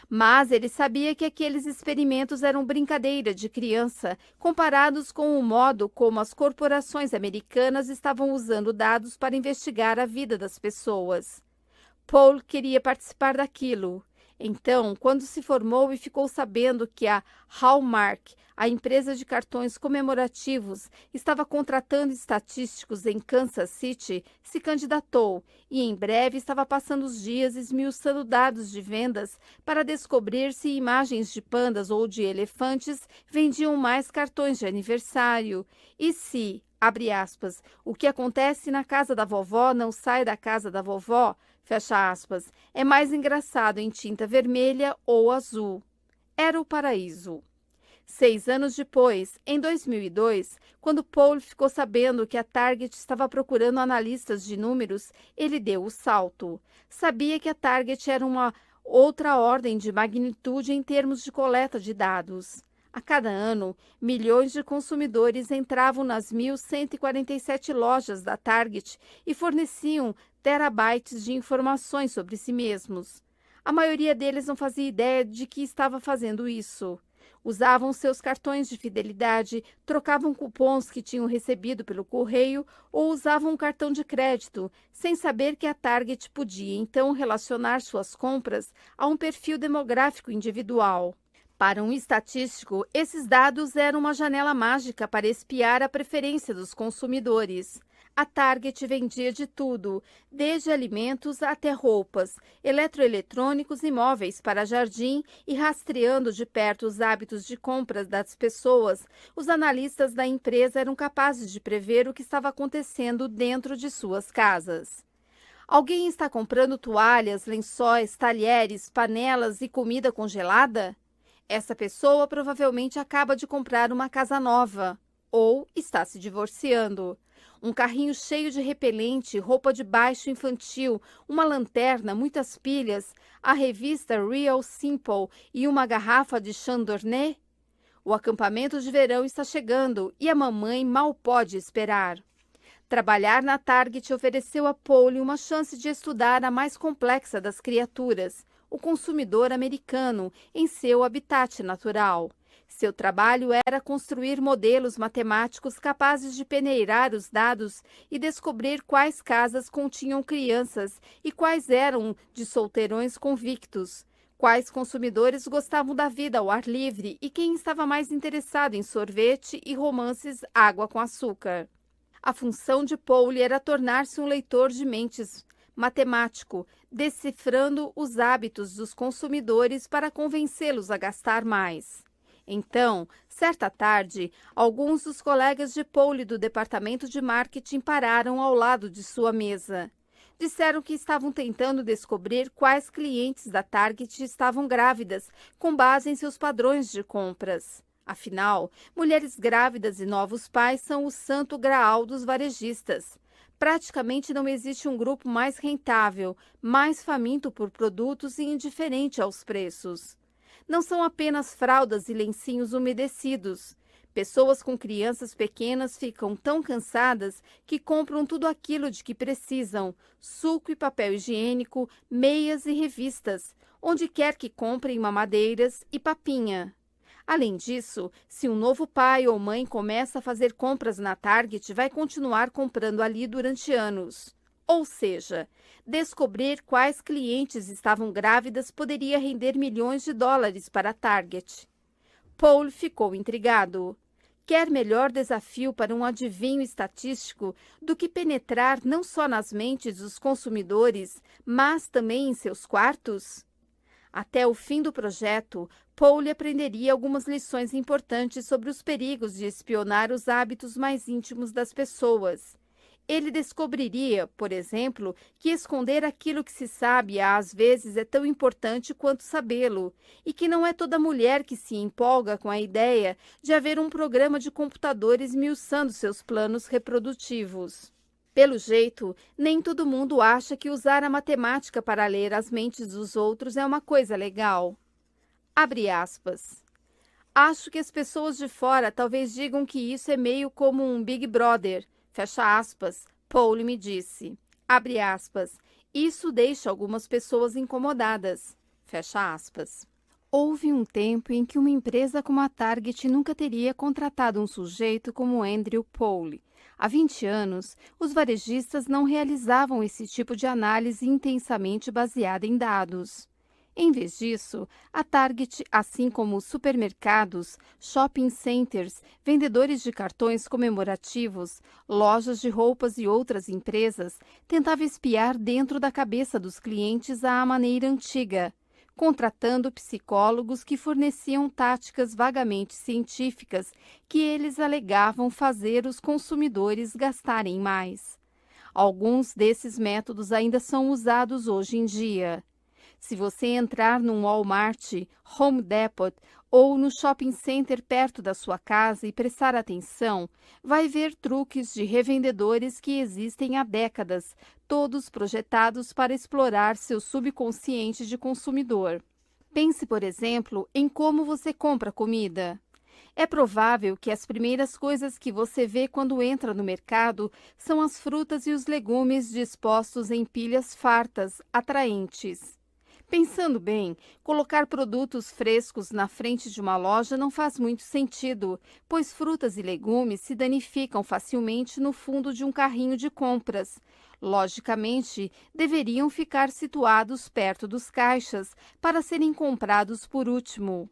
Mas ele sabia que aqueles experimentos eram brincadeira de criança, comparados com o modo como as corporações americanas estavam usando dados para investigar a vida das pessoas. Paul queria participar daquilo. Então, quando se formou e ficou sabendo que a Hallmark, a empresa de cartões comemorativos, estava contratando estatísticos em Kansas City, se candidatou e em breve estava passando os dias esmiuçando dados de vendas para descobrir se imagens de pandas ou de elefantes vendiam mais cartões de aniversário e se, abre aspas, o que acontece na casa da vovó não sai da casa da vovó, fecha aspas, é mais engraçado em tinta vermelha ou azul. Era o paraíso. 6 anos depois, em 2002, quando Paul ficou sabendo que a Target estava procurando analistas de números, ele deu o salto. Sabia que a Target era uma outra ordem de magnitude em termos de coleta de dados. A cada ano, milhões de consumidores entravam nas 1.147 lojas da Target e forneciam terabytes de informações sobre si mesmos. A maioria deles não fazia ideia de que estava fazendo isso. Usavam seus cartões de fidelidade, trocavam cupons que tinham recebido pelo correio ou usavam um cartão de crédito, sem saber que a Target podia então relacionar suas compras a um perfil demográfico individual. Para um estatístico, esses dados eram uma janela mágica para espiar a preferência dos consumidores. A Target vendia de tudo, desde alimentos até roupas, eletroeletrônicos e móveis para jardim e rastreando de perto os hábitos de compras das pessoas, os analistas da empresa eram capazes de prever o que estava acontecendo dentro de suas casas. Alguém está comprando toalhas, lençóis, talheres, panelas e comida congelada? Essa pessoa provavelmente acaba de comprar uma casa nova ou está se divorciando. Um carrinho cheio de repelente, roupa de baixo infantil, uma lanterna, muitas pilhas, a revista Real Simple e uma garrafa de Chardonnay? O acampamento de verão está chegando e a mamãe mal pode esperar. Trabalhar na Target ofereceu a Paul uma chance de estudar a mais complexa das criaturas, o consumidor americano, em seu habitat natural. Seu trabalho era construir modelos matemáticos capazes de peneirar os dados e descobrir quais casas continham crianças e quais eram de solteirões convictos, quais consumidores gostavam da vida ao ar livre e quem estava mais interessado em sorvete e romances água com açúcar. A função de Paul era tornar-se um leitor de mentes matemático, decifrando os hábitos dos consumidores para convencê-los a gastar mais. Então, certa tarde, alguns dos colegas de Paul do departamento de marketing pararam ao lado de sua mesa. Disseram que estavam tentando descobrir quais clientes da Target estavam grávidas, com base em seus padrões de compras. Afinal, mulheres grávidas e novos pais são o santo graal dos varejistas. Praticamente não existe um grupo mais rentável, mais faminto por produtos e indiferente aos preços. Não são apenas fraldas e lencinhos umedecidos. Pessoas com crianças pequenas ficam tão cansadas que compram tudo aquilo de que precisam: suco e papel higiênico, meias e revistas, onde quer que comprem mamadeiras e papinha. Além disso, se um novo pai ou mãe começa a fazer compras na Target, vai continuar comprando ali durante anos. Ou seja, descobrir quais clientes estavam grávidas poderia render milhões de dólares para a Target. Paul ficou intrigado. Quer melhor desafio para um adivinho estatístico do que penetrar não só nas mentes dos consumidores, mas também em seus quartos? Até o fim do projeto, Paul aprenderia algumas lições importantes sobre os perigos de espionar os hábitos mais íntimos das pessoas. Ele descobriria, por exemplo, que esconder aquilo que se sabe às vezes é tão importante quanto sabê-lo, e que não é toda mulher que se empolga com a ideia de haver um programa de computadores esmiuçando seus planos reprodutivos. Pelo jeito, nem todo mundo acha que usar a matemática para ler as mentes dos outros é uma coisa legal. Abre aspas. Acho que as pessoas de fora talvez digam que isso é meio como um Big Brother. Fecha aspas. Paul me disse. Abre aspas. Isso deixa algumas pessoas incomodadas. Fecha aspas. Houve um tempo em que uma empresa como a Target nunca teria contratado um sujeito como Andrew Paul. Há 20 anos, os varejistas não realizavam esse tipo de análise intensamente baseada em dados. Em vez disso, a Target, assim como os supermercados, shopping centers, vendedores de cartões comemorativos, lojas de roupas e outras empresas, tentava espiar dentro da cabeça dos clientes à maneira antiga, contratando psicólogos que forneciam táticas vagamente científicas que eles alegavam fazer os consumidores gastarem mais. Alguns desses métodos ainda são usados hoje em dia. Se você entrar num Walmart, Home Depot ou no shopping center perto da sua casa e prestar atenção, vai ver truques de revendedores que existem há décadas, todos projetados para explorar seu subconsciente de consumidor. Pense, por exemplo, em como você compra comida. É provável que as primeiras coisas que você vê quando entra no mercado são as frutas e os legumes dispostos em pilhas fartas, atraentes. Pensando bem, colocar produtos frescos na frente de uma loja não faz muito sentido, pois frutas e legumes se danificam facilmente no fundo de um carrinho de compras. Logicamente, deveriam ficar situados perto dos caixas para serem comprados por último.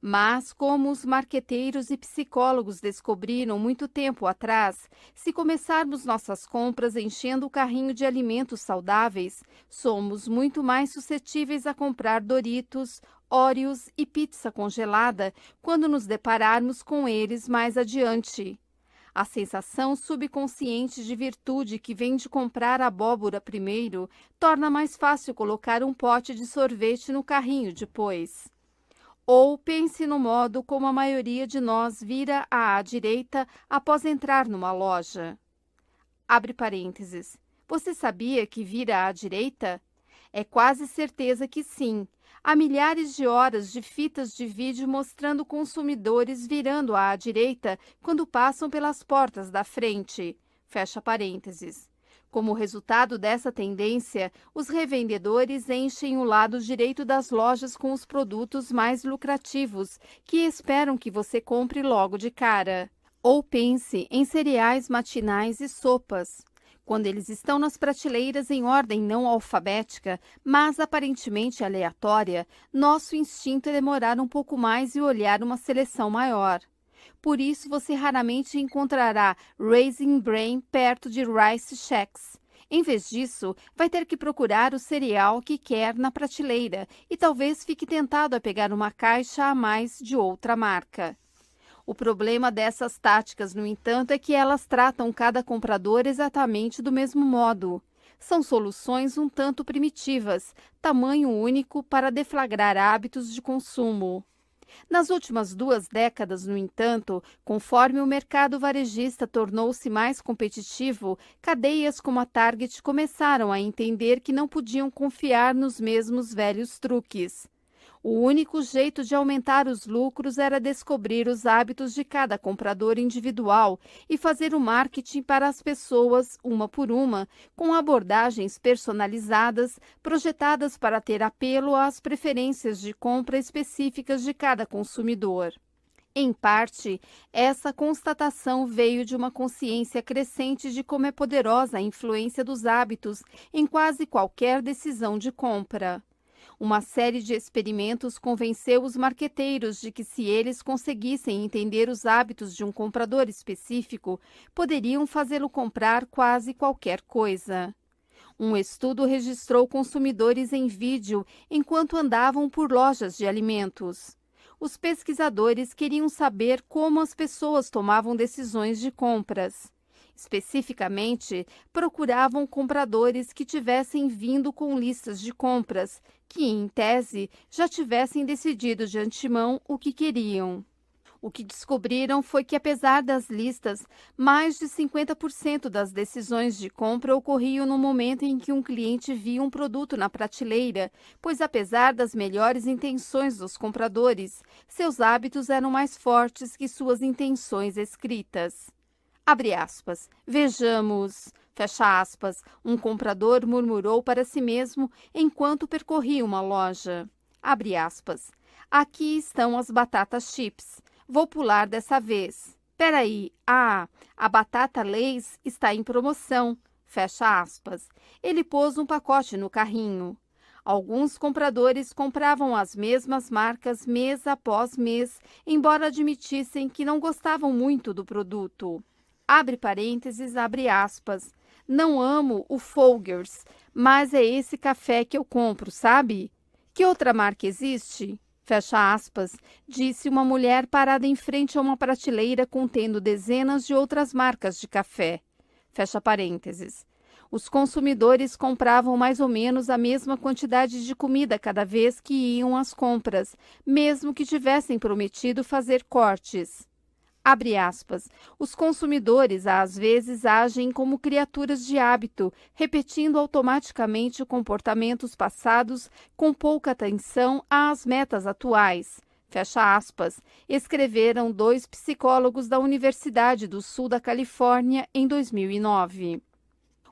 Mas, como os marqueteiros e psicólogos descobriram muito tempo atrás, se começarmos nossas compras enchendo o carrinho de alimentos saudáveis, somos muito mais suscetíveis a comprar Doritos, Oreos e pizza congelada quando nos depararmos com eles mais adiante. A sensação subconsciente de virtude que vem de comprar abóbora primeiro torna mais fácil colocar um pote de sorvete no carrinho depois. Ou pense no modo como a maioria de nós vira à direita após entrar numa loja. Abre parênteses. Você sabia que vira à direita? É quase certeza que sim. Há milhares de horas de fitas de vídeo mostrando consumidores virando à direita quando passam pelas portas da frente. Fecha parênteses. Como resultado dessa tendência, os revendedores enchem o lado direito das lojas com os produtos mais lucrativos, que esperam que você compre logo de cara. Ou pense em cereais matinais e sopas. Quando eles estão nas prateleiras em ordem não alfabética, mas aparentemente aleatória, nosso instinto é demorar um pouco mais e olhar uma seleção maior. Por isso, você raramente encontrará Raisin Bran perto de Rice Shacks. Em vez disso, vai ter que procurar o cereal que quer na prateleira e talvez fique tentado a pegar uma caixa a mais de outra marca. O problema dessas táticas, no entanto, é que elas tratam cada comprador exatamente do mesmo modo. São soluções um tanto primitivas, tamanho único para deflagrar hábitos de consumo. Nas últimas 2 décadas, no entanto, conforme o mercado varejista tornou-se mais competitivo, cadeias como a Target começaram a entender que não podiam confiar nos mesmos velhos truques. O único jeito de aumentar os lucros era descobrir os hábitos de cada comprador individual e fazer o marketing para as pessoas, uma por uma, com abordagens personalizadas, projetadas para ter apelo às preferências de compra específicas de cada consumidor. Em parte, essa constatação veio de uma consciência crescente de como é poderosa a influência dos hábitos em quase qualquer decisão de compra. Uma série de experimentos convenceu os marqueteiros de que, se eles conseguissem entender os hábitos de um comprador específico, poderiam fazê-lo comprar quase qualquer coisa. Um estudo registrou consumidores em vídeo enquanto andavam por lojas de alimentos. Os pesquisadores queriam saber como as pessoas tomavam decisões de compras. Especificamente, procuravam compradores que tivessem vindo com listas de compras, que, em tese, já tivessem decidido de antemão o que queriam. O que descobriram foi que, apesar das listas, mais de 50% das decisões de compra ocorriam no momento em que um cliente via um produto na prateleira, pois, apesar das melhores intenções dos compradores, seus hábitos eram mais fortes que suas intenções escritas. Abre aspas. Vejamos. Fecha aspas. Um comprador murmurou para si mesmo enquanto percorria uma loja. Abre aspas. Aqui estão as batatas chips. Vou pular dessa vez. Peraí, a batata Lay's está em promoção. Fecha aspas. Ele pôs um pacote no carrinho. Alguns compradores compravam as mesmas marcas mês após mês, embora admitissem que não gostavam muito do produto. Abre parênteses, abre aspas. Não amo o Folgers, mas é esse café que eu compro, sabe? Que outra marca existe? Fecha aspas, disse uma mulher parada em frente a uma prateleira contendo dezenas de outras marcas de café. Fecha parênteses. Os consumidores compravam mais ou menos a mesma quantidade de comida cada vez que iam às compras, mesmo que tivessem prometido fazer cortes. Abre aspas. Os consumidores, às vezes, agem como criaturas de hábito, repetindo automaticamente comportamentos passados com pouca atenção às metas atuais. Fecha aspas. Escreveram 2 psicólogos da Universidade do Sul da Califórnia em 2009.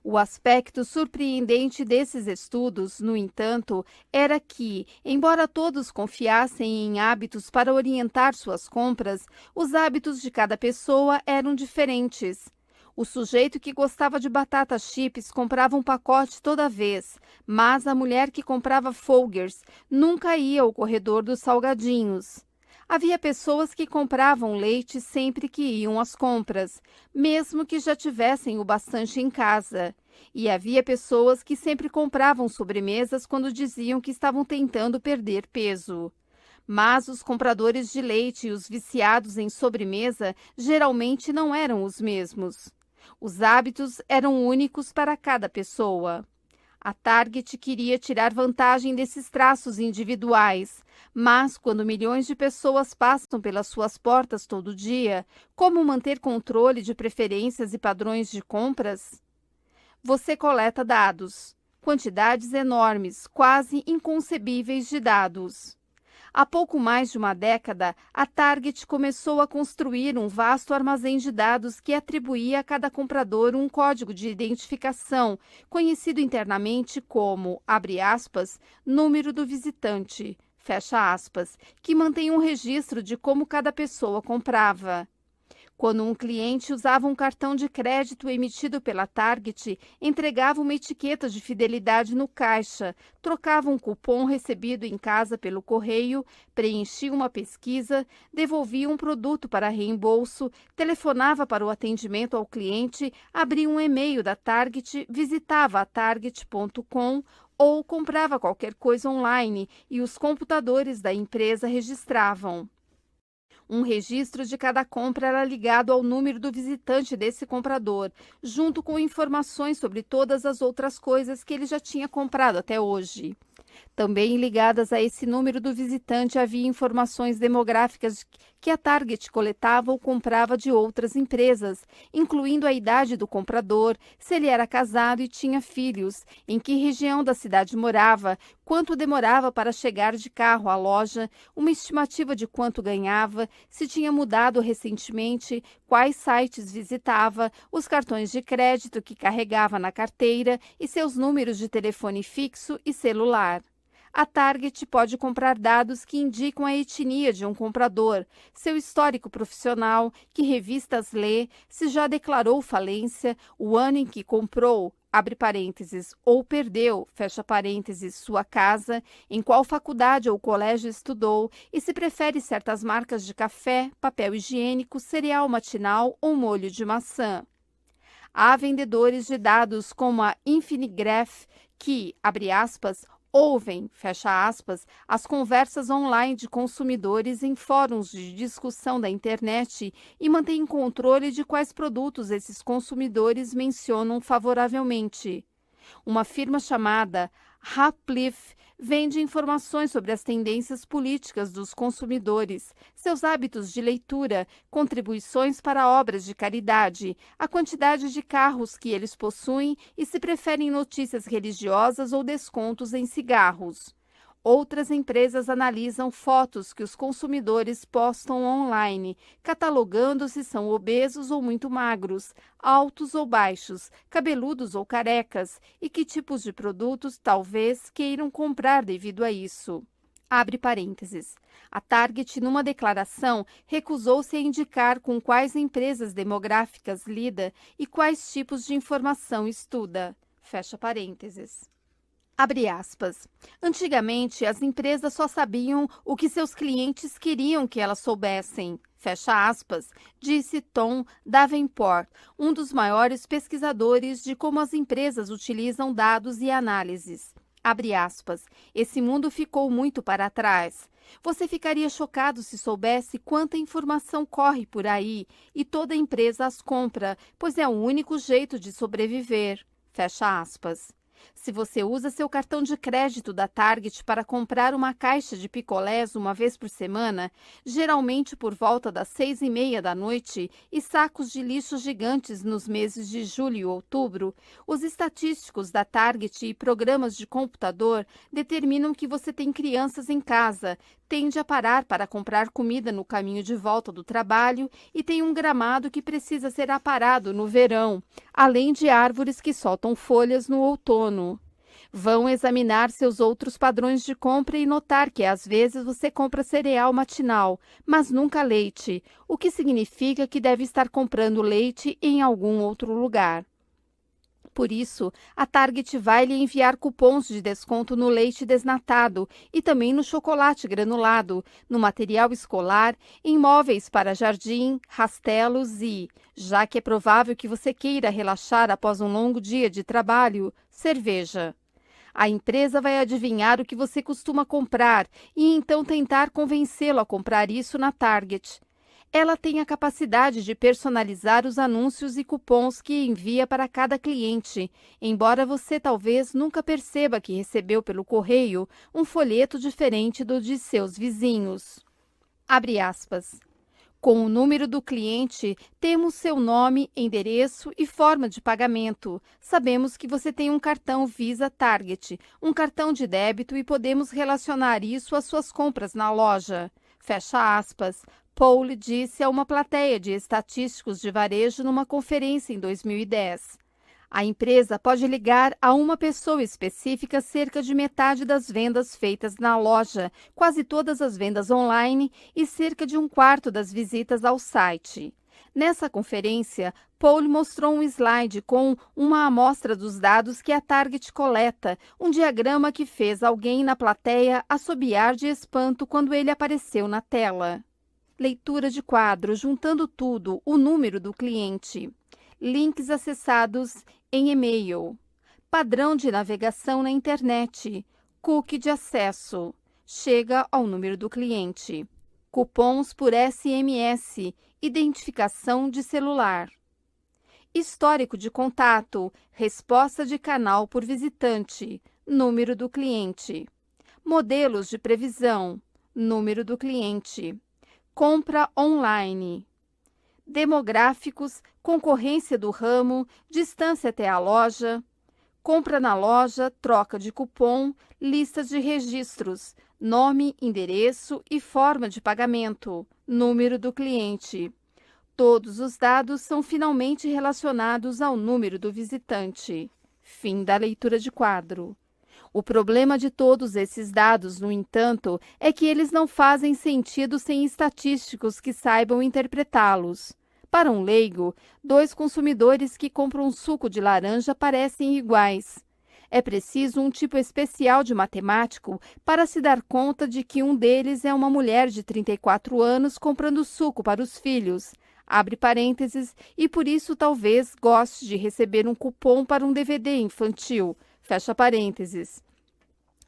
O aspecto surpreendente desses estudos, no entanto, era que, embora todos confiassem em hábitos para orientar suas compras, os hábitos de cada pessoa eram diferentes. O sujeito que gostava de batatas chips comprava um pacote toda vez, mas a mulher que comprava Folgers nunca ia ao corredor dos salgadinhos. Havia pessoas que compravam leite sempre que iam às compras, mesmo que já tivessem o bastante em casa. E havia pessoas que sempre compravam sobremesas quando diziam que estavam tentando perder peso. Mas os compradores de leite e os viciados em sobremesa geralmente não eram os mesmos. Os hábitos eram únicos para cada pessoa. A Target queria tirar vantagem desses traços individuais, mas quando milhões de pessoas passam pelas suas portas todo dia, como manter controle de preferências e padrões de compras? Você coleta dados, quantidades enormes, quase inconcebíveis de dados. Há pouco mais de uma década, a Target começou a construir um vasto armazém de dados que atribuía a cada comprador um código de identificação, conhecido internamente como, abre aspas, número do visitante, fecha aspas, que mantém um registro de como cada pessoa comprava. Quando um cliente usava um cartão de crédito emitido pela Target, entregava uma etiqueta de fidelidade no caixa, trocava um cupom recebido em casa pelo correio, preenchia uma pesquisa, devolvia um produto para reembolso, telefonava para o atendimento ao cliente, abria um e-mail da Target, visitava a target.com ou comprava qualquer coisa online e os computadores da empresa registravam. Um registro de cada compra era ligado ao número do visitante desse comprador, junto com informações sobre todas as outras coisas que ele já tinha comprado até hoje. Também ligadas a esse número do visitante havia informações demográficas que a Target coletava ou comprava de outras empresas, incluindo a idade do comprador, se ele era casado e tinha filhos, em que região da cidade morava, quanto demorava para chegar de carro à loja, uma estimativa de quanto ganhava, se tinha mudado recentemente, quais sites visitava, os cartões de crédito que carregava na carteira e seus números de telefone fixo e celular. A Target pode comprar dados que indicam a etnia de um comprador, seu histórico profissional, que revistas lê, se já declarou falência, o ano em que comprou, abre parênteses, ou perdeu, fecha parênteses, sua casa, em qual faculdade ou colégio estudou e se prefere certas marcas de café, papel higiênico, cereal matinal ou molho de maçã. Há vendedores de dados como a Infinigraph que, abre aspas, ouvem, fecha aspas, as conversas online de consumidores em fóruns de discussão da internet e mantêm controle de quais produtos esses consumidores mencionam favoravelmente. Uma firma chamada Haplif vende informações sobre as tendências políticas dos consumidores, seus hábitos de leitura, contribuições para obras de caridade, a quantidade de carros que eles possuem e se preferem notícias religiosas ou descontos em cigarros. Outras empresas analisam fotos que os consumidores postam online, catalogando se são obesos ou muito magros, altos ou baixos, cabeludos ou carecas e que tipos de produtos talvez queiram comprar devido a isso. Abre parênteses. A Target, numa declaração, recusou-se a indicar com quais empresas demográficas lida e quais tipos de informação estuda. Fecha parênteses. Abre aspas. Antigamente, as empresas só sabiam o que seus clientes queriam que elas soubessem. Fecha aspas, disse Tom Davenport, um dos maiores pesquisadores de como as empresas utilizam dados e análises. Abre aspas. Esse mundo ficou muito para trás. Você ficaria chocado se soubesse quanta informação corre por aí e toda empresa as compra, pois é o único jeito de sobreviver. Fecha aspas. Se você usa seu cartão de crédito da Target para comprar uma caixa de picolés uma vez por semana, geralmente por volta das 6h30 da noite, e sacos de lixo gigantes nos meses de julho e outubro, os estatísticos da Target e programas de computador determinam que você tem crianças em casa, tende a parar para comprar comida no caminho de volta do trabalho e tem um gramado que precisa ser aparado no verão, além de árvores que soltam folhas no outono. Vão examinar seus outros padrões de compra e notar que às vezes você compra cereal matinal, mas nunca leite, o que significa que deve estar comprando leite em algum outro lugar. Por isso, a Target vai lhe enviar cupons de desconto no leite desnatado e também no chocolate granulado, no material escolar, em móveis para jardim, rastelos e, já que é provável que você queira relaxar após um longo dia de trabalho, cerveja. A empresa vai adivinhar o que você costuma comprar e então tentar convencê-lo a comprar isso na Target. Ela tem a capacidade de personalizar os anúncios e cupons que envia para cada cliente, embora você talvez nunca perceba que recebeu pelo correio um folheto diferente do de seus vizinhos. Abre aspas. Com o número do cliente, temos seu nome, endereço e forma de pagamento. Sabemos que você tem um cartão Visa Target, um cartão de débito e podemos relacionar isso às suas compras na loja. Fecha aspas. Paul disse a uma plateia de estatísticos de varejo numa conferência em 2010. A empresa pode ligar a uma pessoa específica cerca de metade das vendas feitas na loja, quase todas as vendas online e cerca de um quarto das visitas ao site. Nessa conferência, Paul mostrou um slide com uma amostra dos dados que a Target coleta, um diagrama que fez alguém na plateia assobiar de espanto quando ele apareceu na tela. Leitura de quadro, juntando tudo, o número do cliente. Links acessados em e-mail. Padrão de navegação na internet. Cookie de acesso. Chega ao número do cliente. Cupons por SMS. Identificação de celular. Histórico de contato. Resposta de canal por visitante. Número do cliente. Modelos de previsão. Número do cliente. Compra online. Demográficos, concorrência do ramo, distância até a loja. Compra na loja, troca de cupom, listas de registros, nome, endereço e forma de pagamento, número do cliente. Todos os dados são finalmente relacionados ao número do visitante. Fim da leitura de quadro. O problema de todos esses dados, no entanto, é que eles não fazem sentido sem estatísticos que saibam interpretá-los. Para um leigo, dois consumidores que compram suco de laranja parecem iguais. É preciso um tipo especial de matemático para se dar conta de que um deles é uma mulher de 34 anos comprando suco para os filhos, abre parênteses, e por isso talvez goste de receber um cupom para um DVD infantil, fecha parênteses.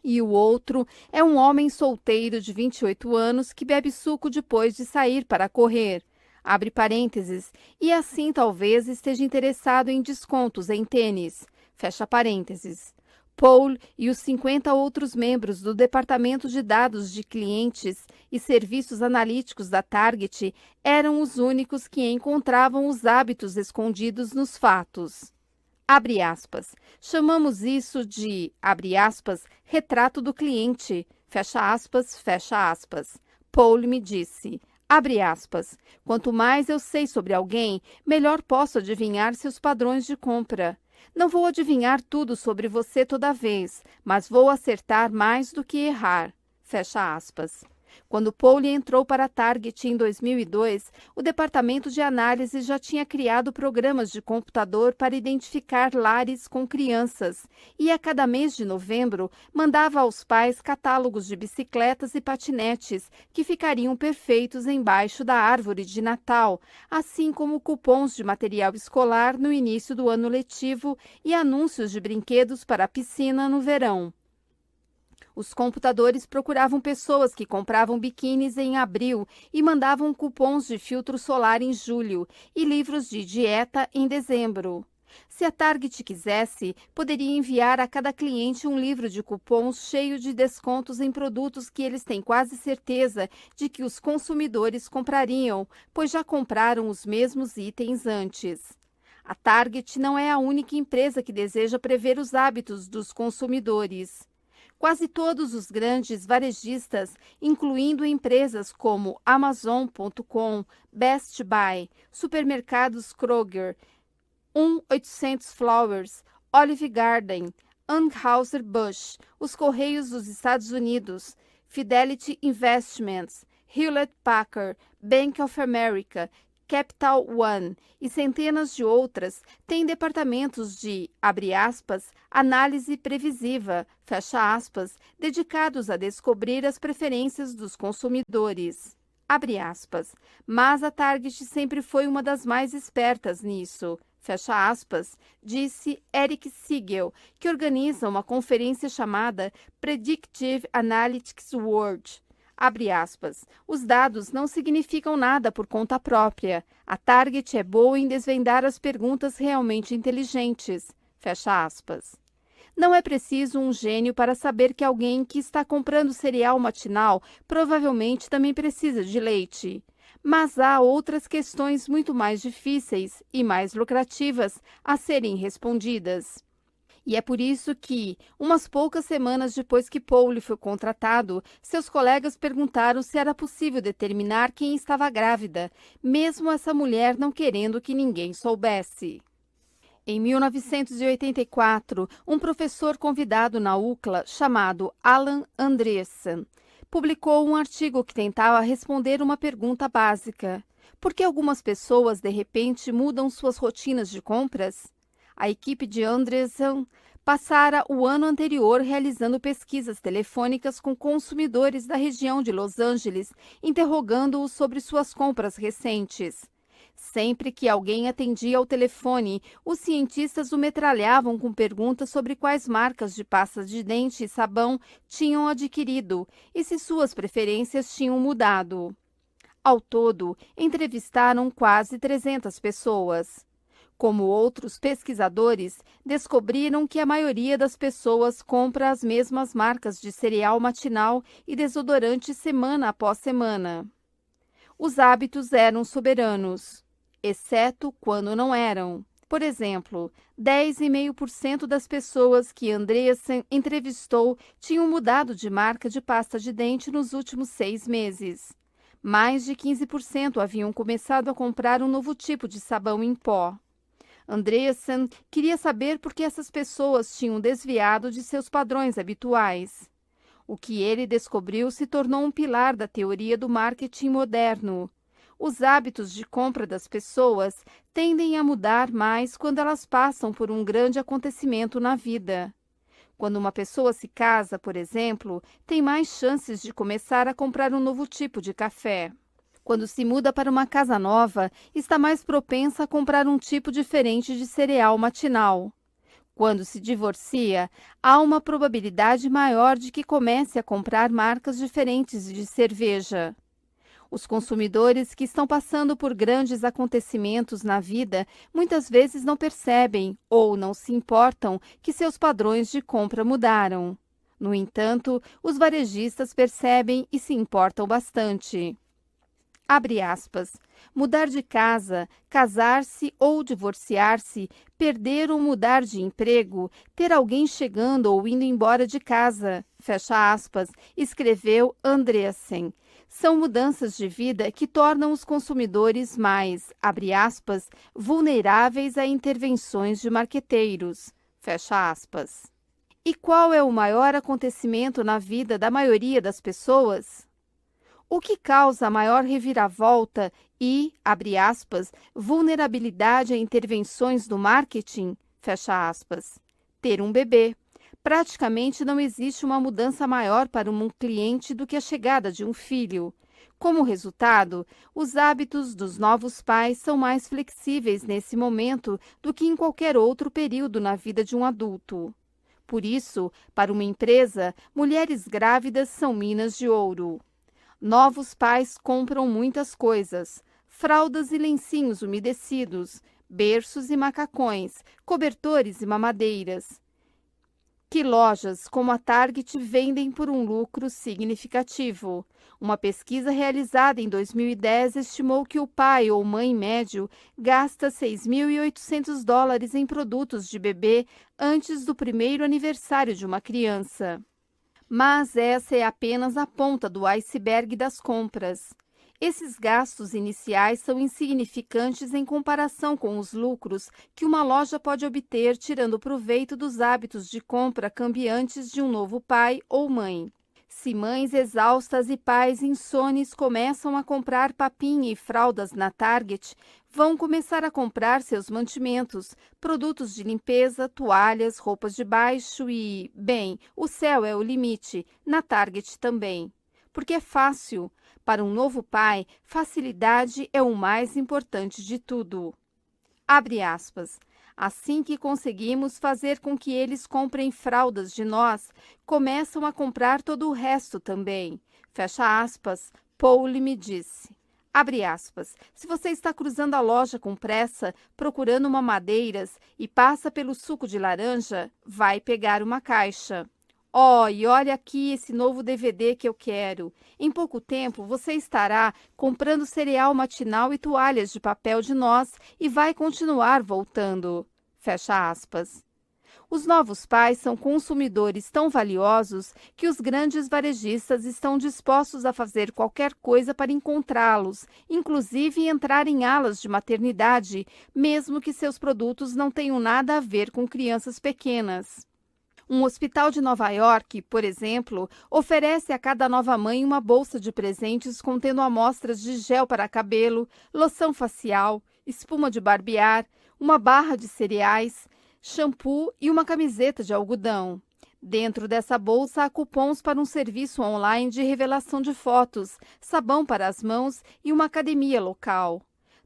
E o outro é um homem solteiro de 28 anos que bebe suco depois de sair para correr, abre parênteses, e assim talvez esteja interessado em descontos em tênis, fecha parênteses. Paul e os 50 outros membros do Departamento de Dados de Clientes e Serviços Analíticos da Target eram os únicos que encontravam os hábitos escondidos nos fatos. Abre aspas. Chamamos isso de, abre aspas, retrato do cliente. Fecha aspas, fecha aspas. Paul me disse. Abre aspas. Quanto mais eu sei sobre alguém, melhor posso adivinhar seus padrões de compra. Não vou adivinhar tudo sobre você toda vez, mas vou acertar mais do que errar. Fecha aspas. Quando Paul entrou para a Target em 2002, o departamento de análise já tinha criado programas de computador para identificar lares com crianças e, a cada mês de novembro, mandava aos pais catálogos de bicicletas e patinetes que ficariam perfeitos embaixo da árvore de Natal, assim como cupons de material escolar no início do ano letivo e anúncios de brinquedos para a piscina no verão. Os computadores procuravam pessoas que compravam biquínis em abril e mandavam cupons de filtro solar em julho e livros de dieta em dezembro. Se a Target quisesse, poderia enviar a cada cliente um livro de cupons cheio de descontos em produtos que eles têm quase certeza de que os consumidores comprariam, pois já compraram os mesmos itens antes. A Target não é a única empresa que deseja prever os hábitos dos consumidores. Quase todos os grandes varejistas, incluindo empresas como Amazon.com, Best Buy, supermercados Kroger, 1-800 Flowers, Olive Garden, Anheuser-Busch, os Correios dos Estados Unidos, Fidelity Investments, Hewlett-Packard, Bank of America, Capital One e centenas de outras têm departamentos de, abre aspas, análise previsiva, fecha aspas, dedicados a descobrir as preferências dos consumidores, abre aspas. Mas a Target sempre foi uma das mais espertas nisso, fecha aspas, disse Eric Siegel, que organiza uma conferência chamada Predictive Analytics World. Abre aspas. Os dados não significam nada por conta própria. A Target é boa em desvendar as perguntas realmente inteligentes. Fecha aspas. Não é preciso um gênio para saber que alguém que está comprando cereal matinal provavelmente também precisa de leite. Mas há outras questões muito mais difíceis e mais lucrativas a serem respondidas. E é por isso que, umas poucas semanas depois que Paul foi contratado, seus colegas perguntaram se era possível determinar quem estava grávida, mesmo essa mulher não querendo que ninguém soubesse. Em 1984, um professor convidado na UCLA, chamado Alan Andreessen, publicou um artigo que tentava responder uma pergunta básica. Por que algumas pessoas, de repente, mudam suas rotinas de compras? A equipe de Andreessen passara o ano anterior realizando pesquisas telefônicas com consumidores da região de Los Angeles, interrogando-os sobre suas compras recentes. Sempre que alguém atendia ao telefone, os cientistas o metralhavam com perguntas sobre quais marcas de pasta de dente e sabão tinham adquirido e se suas preferências tinham mudado. Ao todo, entrevistaram quase 300 pessoas. Como outros pesquisadores, descobriram que a maioria das pessoas compra as mesmas marcas de cereal matinal e desodorante semana após semana. Os hábitos eram soberanos, exceto quando não eram. Por exemplo, 10,5% das pessoas que Andreessen entrevistou tinham mudado de marca de pasta de dente nos últimos 6 meses. Mais de 15% haviam começado a comprar um novo tipo de sabão em pó. Andreessen queria saber por que essas pessoas tinham desviado de seus padrões habituais. O que ele descobriu se tornou um pilar da teoria do marketing moderno. Os hábitos de compra das pessoas tendem a mudar mais quando elas passam por um grande acontecimento na vida. Quando uma pessoa se casa, por exemplo, tem mais chances de começar a comprar um novo tipo de café. Quando se muda para uma casa nova, está mais propensa a comprar um tipo diferente de cereal matinal. Quando se divorcia, há uma probabilidade maior de que comece a comprar marcas diferentes de cerveja. Os consumidores que estão passando por grandes acontecimentos na vida muitas vezes não percebem ou não se importam que seus padrões de compra mudaram. No entanto, os varejistas percebem e se importam bastante. Abre aspas. Mudar de casa, casar-se ou divorciar-se, perder ou mudar de emprego, ter alguém chegando ou indo embora de casa, fecha aspas, escreveu Andreessen. São mudanças de vida que tornam os consumidores mais, abre aspas, vulneráveis a intervenções de marqueteiros, fecha aspas. E qual é o maior acontecimento na vida da maioria das pessoas? O que causa a maior reviravolta e, abre aspas, vulnerabilidade a intervenções do marketing, fecha aspas, ter um bebê. Praticamente não existe uma mudança maior para um cliente do que a chegada de um filho. Como resultado, os hábitos dos novos pais são mais flexíveis nesse momento do que em qualquer outro período na vida de um adulto. Por isso, para uma empresa, mulheres grávidas são minas de ouro. Novos pais compram muitas coisas: fraldas e lencinhos umedecidos, berços e macacões, cobertores e mamadeiras, que lojas como a Target vendem por um lucro significativo. Uma pesquisa realizada em 2010 estimou que o pai ou mãe médio gasta $6.800 em produtos de bebê antes do primeiro aniversário de uma criança. Mas essa é apenas a ponta do iceberg das compras. Esses gastos iniciais são insignificantes em comparação com os lucros que uma loja pode obter tirando proveito dos hábitos de compra cambiantes de um novo pai ou mãe. Se mães exaustas e pais insones começam a comprar papinha e fraldas na Target, vão começar a comprar seus mantimentos, produtos de limpeza, toalhas, roupas de baixo e, bem, o céu é o limite, na Target também. Porque é fácil. Para um novo pai, facilidade é o mais importante de tudo. Abre aspas. Assim que conseguimos fazer com que eles comprem fraldas de nós, começam a comprar todo o resto também. Fecha aspas, Paul me disse. Abre aspas. Se você está cruzando a loja com pressa, procurando mamadeiras e passa pelo suco de laranja, vai pegar uma caixa. Oh, e olha aqui esse novo DVD que eu quero. Em pouco tempo, você estará comprando cereal matinal e toalhas de papel de nós e vai continuar voltando. Fecha aspas. Os novos pais são consumidores tão valiosos que os grandes varejistas estão dispostos a fazer qualquer coisa para encontrá-los, inclusive entrar em alas de maternidade, mesmo que seus produtos não tenham nada a ver com crianças pequenas. Um hospital de Nova York, por exemplo, oferece a cada nova mãe uma bolsa de presentes contendo amostras de gel para cabelo, loção facial, espuma de barbear, uma barra de cereais, shampoo e uma camiseta de algodão. Dentro dessa bolsa há cupons para um serviço online de revelação de fotos, sabão para as mãos e uma academia local.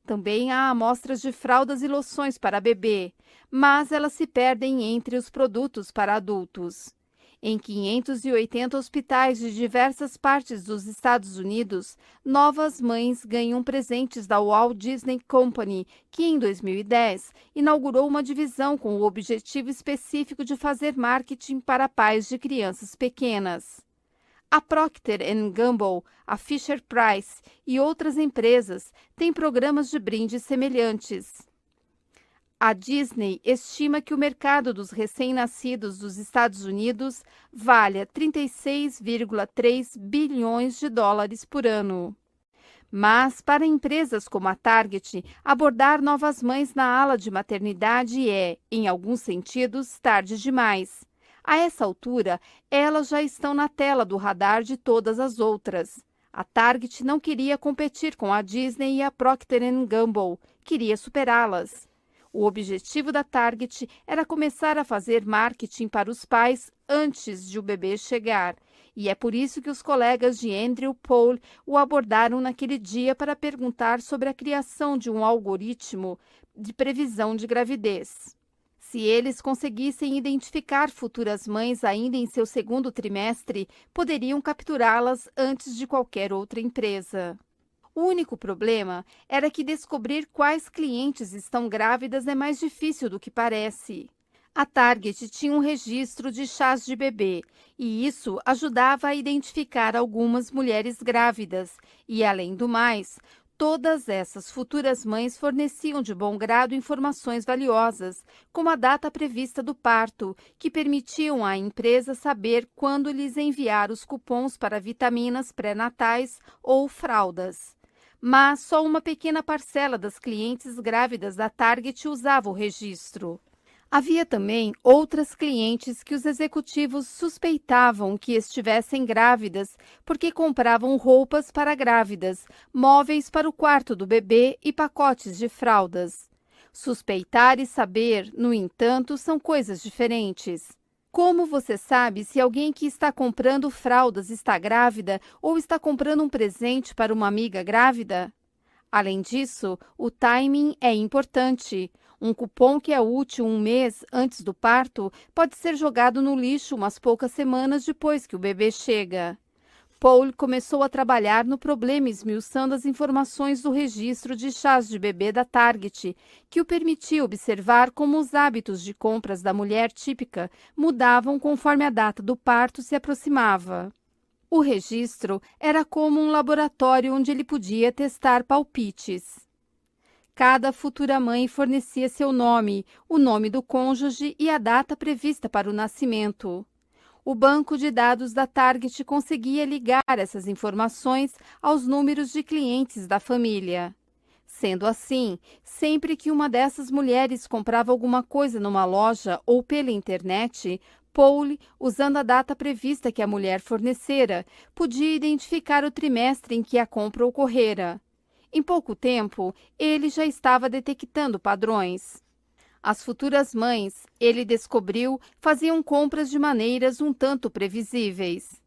Também há amostras de fraldas e loções para bebê, mas elas se perdem entre os produtos para adultos. Em 580 hospitais de diversas partes dos Estados Unidos, novas mães ganham presentes da Walt Disney Company, que em 2010 inaugurou uma divisão com o objetivo específico de fazer marketing para pais de crianças pequenas. A Procter & Gamble, a Fisher-Price e outras empresas têm programas de brindes semelhantes. A Disney estima que o mercado dos recém-nascidos dos Estados Unidos valha 36,3 bilhões de dólares por ano. Mas, para empresas como a Target, abordar novas mães na ala de maternidade é, em alguns sentidos, tarde demais. A essa altura, elas já estão na tela do radar de todas as outras. A Target não queria competir com a Disney e a Procter & Gamble, queria superá-las. O objetivo da Target era começar a fazer marketing para os pais antes de o bebê chegar. E é por isso que os colegas de Andrew Paul o abordaram naquele dia para perguntar sobre a criação de um algoritmo de previsão de gravidez. Se eles conseguissem identificar futuras mães ainda em seu segundo trimestre, poderiam capturá-las antes de qualquer outra empresa. O único problema era que descobrir quais clientes estão grávidas é mais difícil do que parece. A Target tinha um registro de chás de bebê e isso ajudava a identificar algumas mulheres grávidas. E, além do mais, todas essas futuras mães forneciam de bom grado informações valiosas, como a data prevista do parto, que permitiam à empresa saber quando lhes enviar os cupons para vitaminas pré-natais ou fraldas. Mas só uma pequena parcela das clientes grávidas da Target usava o registro. Havia também outras clientes que os executivos suspeitavam que estivessem grávidas porque compravam roupas para grávidas, móveis para o quarto do bebê e pacotes de fraldas. Suspeitar e saber, no entanto, são coisas diferentes. Como você sabe se alguém que está comprando fraldas está grávida ou está comprando um presente para uma amiga grávida? Além disso, o timing é importante. Um cupom que é útil um mês antes do parto pode ser jogado no lixo umas poucas semanas depois que o bebê chega. Paul começou a trabalhar no problema esmiuçando as informações do registro de chás de bebê da Target, que o permitia observar como os hábitos de compras da mulher típica mudavam conforme a data do parto se aproximava. O registro era como um laboratório onde ele podia testar palpites. Cada futura mãe fornecia seu nome, o nome do cônjuge e a data prevista para o nascimento. O banco de dados da Target conseguia ligar essas informações aos números de clientes da família. Sendo assim, sempre que uma dessas mulheres comprava alguma coisa numa loja ou pela internet, Paul, usando a data prevista que a mulher fornecera, podia identificar o trimestre em que a compra ocorrera. Em pouco tempo, ele já estava detectando padrões. As futuras mães, ele descobriu, faziam compras de maneiras um tanto previsíveis.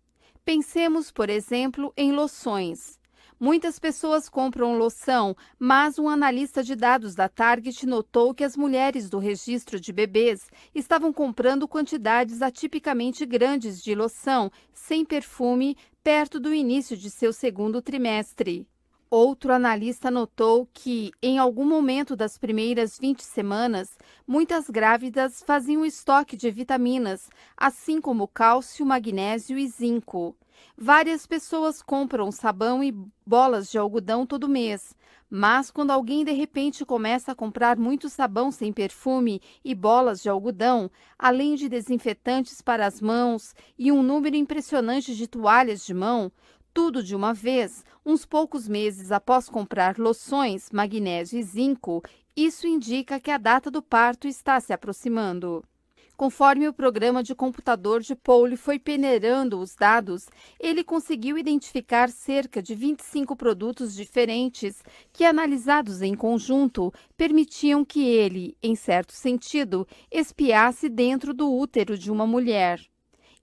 Pensemos, por exemplo, em loções. Muitas pessoas compram loção, mas um analista de dados da Target notou que as mulheres do registro de bebês estavam comprando quantidades atipicamente grandes de loção, sem perfume, perto do início de seu segundo trimestre. Outro analista notou que, em algum momento das primeiras 20 semanas, muitas grávidas faziam estoque de vitaminas, assim como cálcio, magnésio e zinco. Várias pessoas compram sabão e bolas de algodão todo mês, mas quando alguém de repente começa a comprar muito sabão sem perfume e bolas de algodão, além de desinfetantes para as mãos e um número impressionante de toalhas de mão, tudo de uma vez, uns poucos meses após comprar loções, magnésio e zinco, isso indica que a data do parto está se aproximando. Conforme o programa de computador de Paul foi peneirando os dados, ele conseguiu identificar cerca de 25 produtos diferentes que, analisados em conjunto, permitiam que ele, em certo sentido, espiasse dentro do útero de uma mulher.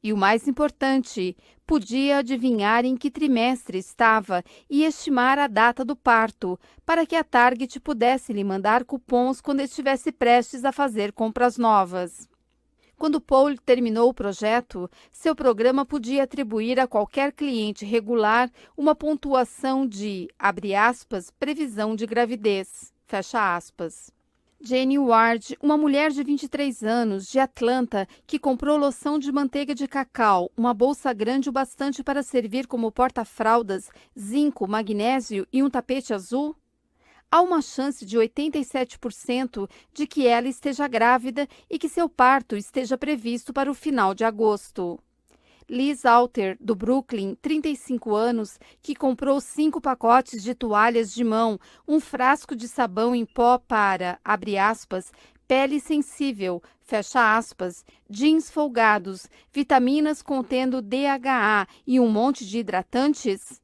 E o mais importante, podia adivinhar em que trimestre estava e estimar a data do parto, para que a Target pudesse lhe mandar cupons quando estivesse prestes a fazer compras novas. Quando Paul terminou o projeto, seu programa podia atribuir a qualquer cliente regular uma pontuação de, abre aspas, previsão de gravidez, fecha aspas. Jenny Ward, uma mulher de 23 anos, de Atlanta, que comprou loção de manteiga de cacau, uma bolsa grande o bastante para servir como porta-fraldas, zinco, magnésio e um tapete azul? Há uma chance de 87% de que ela esteja grávida e que seu parto esteja previsto para o final de agosto. Liz Alter, do Brooklyn, 35 anos, que comprou 5 pacotes de toalhas de mão, um frasco de sabão em pó para, abre aspas, pele sensível, fecha aspas, jeans folgados, vitaminas contendo DHA e um monte de hidratantes?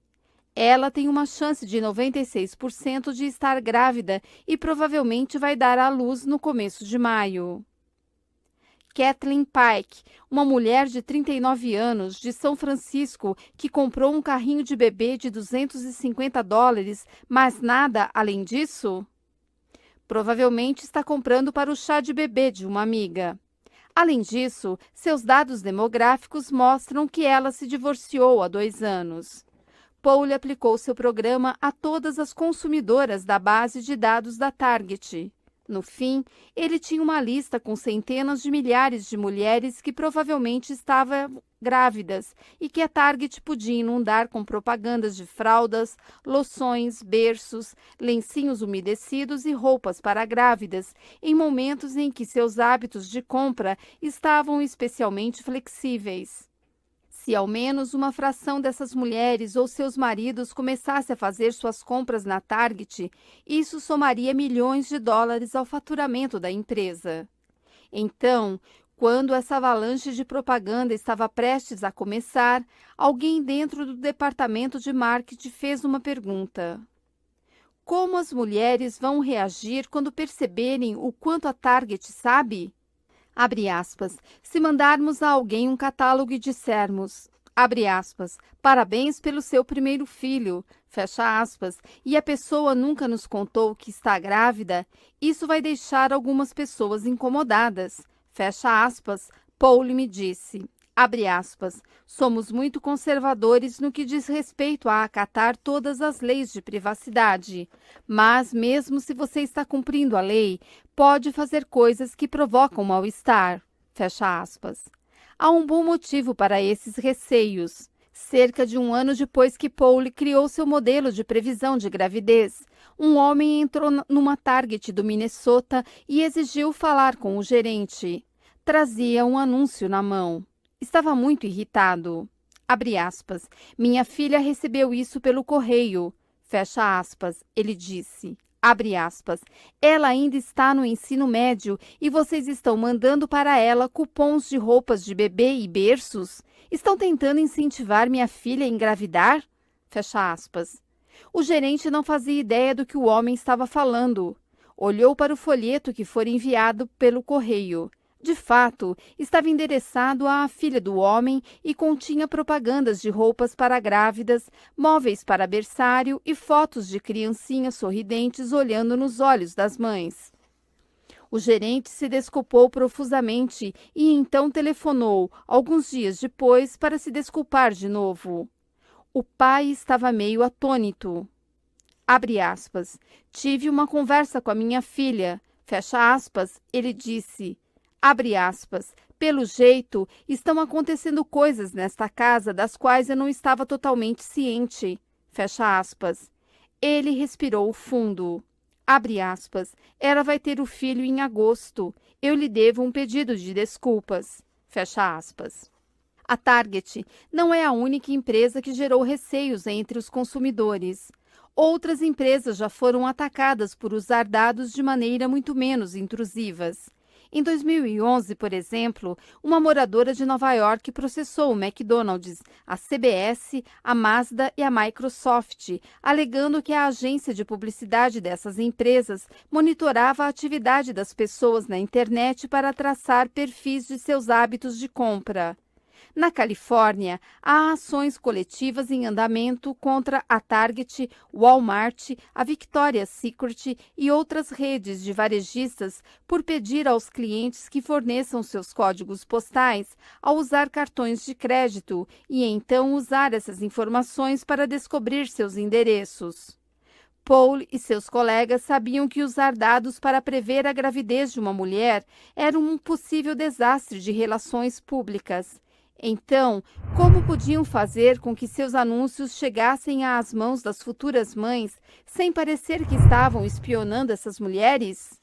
Ela tem uma chance de 96% de estar grávida e provavelmente vai dar à luz no começo de maio. Kathleen Pike, uma mulher de 39 anos, de São Francisco, que comprou um carrinho de bebê de $250, mas nada além disso? Provavelmente está comprando para o chá de bebê de uma amiga. Além disso, seus dados demográficos mostram que ela se divorciou há 2 anos. Paul aplicou seu programa a todas as consumidoras da base de dados da Target. No fim, ele tinha uma lista com centenas de milhares de mulheres que provavelmente estavam grávidas e que a Target podia inundar com propagandas de fraldas, loções, berços, lencinhos umedecidos e roupas para grávidas, em momentos em que seus hábitos de compra estavam especialmente flexíveis. Se ao menos uma fração dessas mulheres ou seus maridos começasse a fazer suas compras na Target, isso somaria milhões de dólares ao faturamento da empresa. Então, quando essa avalanche de propaganda estava prestes a começar, alguém dentro do departamento de marketing fez uma pergunta. Como as mulheres vão reagir quando perceberem o quanto a Target sabe? Abre aspas, se mandarmos a alguém um catálogo e dissermos, abre aspas, parabéns pelo seu primeiro filho, fecha aspas, e a pessoa nunca nos contou que está grávida, isso vai deixar algumas pessoas incomodadas, fecha aspas, Paul me disse. Abre aspas, somos muito conservadores no que diz respeito a acatar todas as leis de privacidade, mas mesmo se você está cumprindo a lei, pode fazer coisas que provocam mal-estar, fecha aspas. Há um bom motivo para esses receios. Cerca de um ano depois que Paul criou seu modelo de previsão de gravidez, um homem entrou numa Target do Minnesota e exigiu falar com o gerente. Trazia um anúncio na mão. Estava muito irritado. Abre aspas. Minha filha recebeu isso pelo correio. Fecha aspas. Ele disse. Abre aspas. Ela ainda está no ensino médio e vocês estão mandando para ela cupons de roupas de bebê e berços? Estão tentando incentivar minha filha a engravidar? Fecha aspas. O gerente não fazia ideia do que o homem estava falando. Olhou para o folheto que fora enviado pelo correio. De fato, estava endereçado à filha do homem e continha propagandas de roupas para grávidas, móveis para berçário e fotos de criancinhas sorridentes olhando nos olhos das mães. O gerente se desculpou profusamente e então telefonou, alguns dias depois, para se desculpar de novo. O pai estava meio atônito. Abre aspas. Tive uma conversa com a minha filha. Fecha aspas, ele disse. Abre aspas, pelo jeito, estão acontecendo coisas nesta casa das quais eu não estava totalmente ciente. Fecha aspas. Ele respirou fundo. Abre aspas, ela vai ter o filho em agosto. Eu lhe devo um pedido de desculpas. Fecha aspas. A Target não é a única empresa que gerou receios entre os consumidores. Outras empresas já foram atacadas por usar dados de maneira muito menos intrusivas. Em 2011, por exemplo, uma moradora de Nova York processou o McDonald's, a CBS, a Mazda e a Microsoft, alegando que a agência de publicidade dessas empresas monitorava a atividade das pessoas na internet para traçar perfis de seus hábitos de compra. Na Califórnia, há ações coletivas em andamento contra a Target, Walmart, a Victoria's Secret e outras redes de varejistas por pedir aos clientes que forneçam seus códigos postais ao usar cartões de crédito e então usar essas informações para descobrir seus endereços. Paul e seus colegas sabiam que usar dados para prever a gravidez de uma mulher era um possível desastre de relações públicas. Então, como podiam fazer com que seus anúncios chegassem às mãos das futuras mães sem parecer que estavam espionando essas mulheres?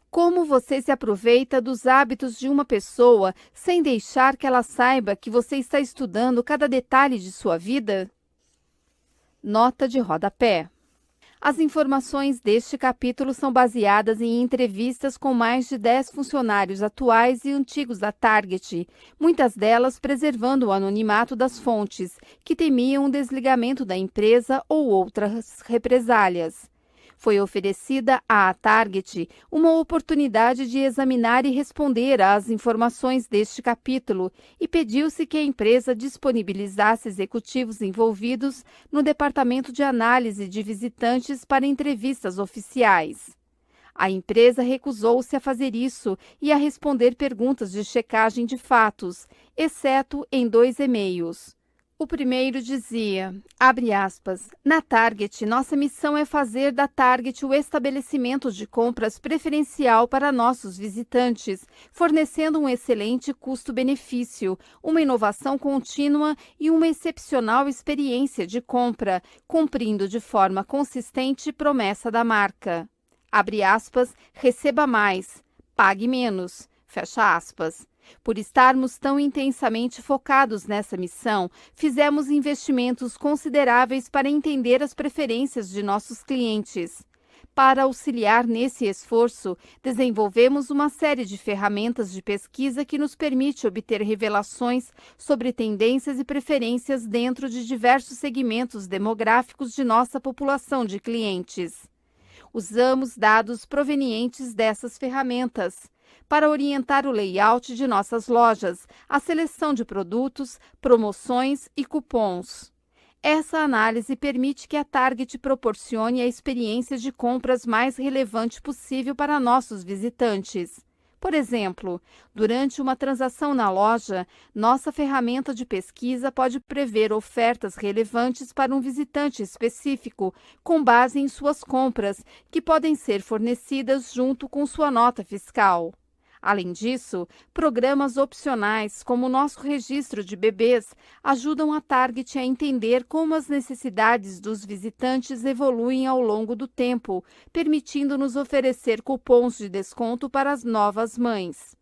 Como você se aproveita dos hábitos de uma pessoa sem deixar que ela saiba que você está estudando cada detalhe de sua vida? Nota de rodapé. As informações deste capítulo são baseadas em entrevistas com mais de 10 funcionários atuais e antigos da Target, muitas delas preservando o anonimato das fontes, que temiam o desligamento da empresa ou outras represálias. Foi oferecida à Target uma oportunidade de examinar e responder às informações deste capítulo e pediu-se que a empresa disponibilizasse executivos envolvidos no departamento de análise de visitantes para entrevistas oficiais. A empresa recusou-se a fazer isso e a responder perguntas de checagem de fatos, exceto em 2 e-mails. O primeiro dizia, abre aspas, na Target, nossa missão é fazer da Target o estabelecimento de compras preferencial para nossos visitantes, fornecendo um excelente custo-benefício, uma inovação contínua e uma excepcional experiência de compra, cumprindo de forma consistente promessa da marca. Abre aspas, receba mais, pague menos, fecha aspas. Por estarmos tão intensamente focados nessa missão, fizemos investimentos consideráveis para entender as preferências de nossos clientes. Para auxiliar nesse esforço, desenvolvemos uma série de ferramentas de pesquisa que nos permite obter revelações sobre tendências e preferências dentro de diversos segmentos demográficos de nossa população de clientes. Usamos dados provenientes dessas ferramentas para orientar o layout de nossas lojas, a seleção de produtos, promoções e cupons. Essa análise permite que a Target proporcione a experiência de compras mais relevante possível para nossos visitantes. Por exemplo, durante uma transação na loja, nossa ferramenta de pesquisa pode prever ofertas relevantes para um visitante específico, com base em suas compras, que podem ser fornecidas junto com sua nota fiscal. Além disso, programas opcionais, como o nosso registro de bebês, ajudam a Target a entender como as necessidades dos visitantes evoluem ao longo do tempo, permitindo-nos oferecer cupons de desconto para as novas mães.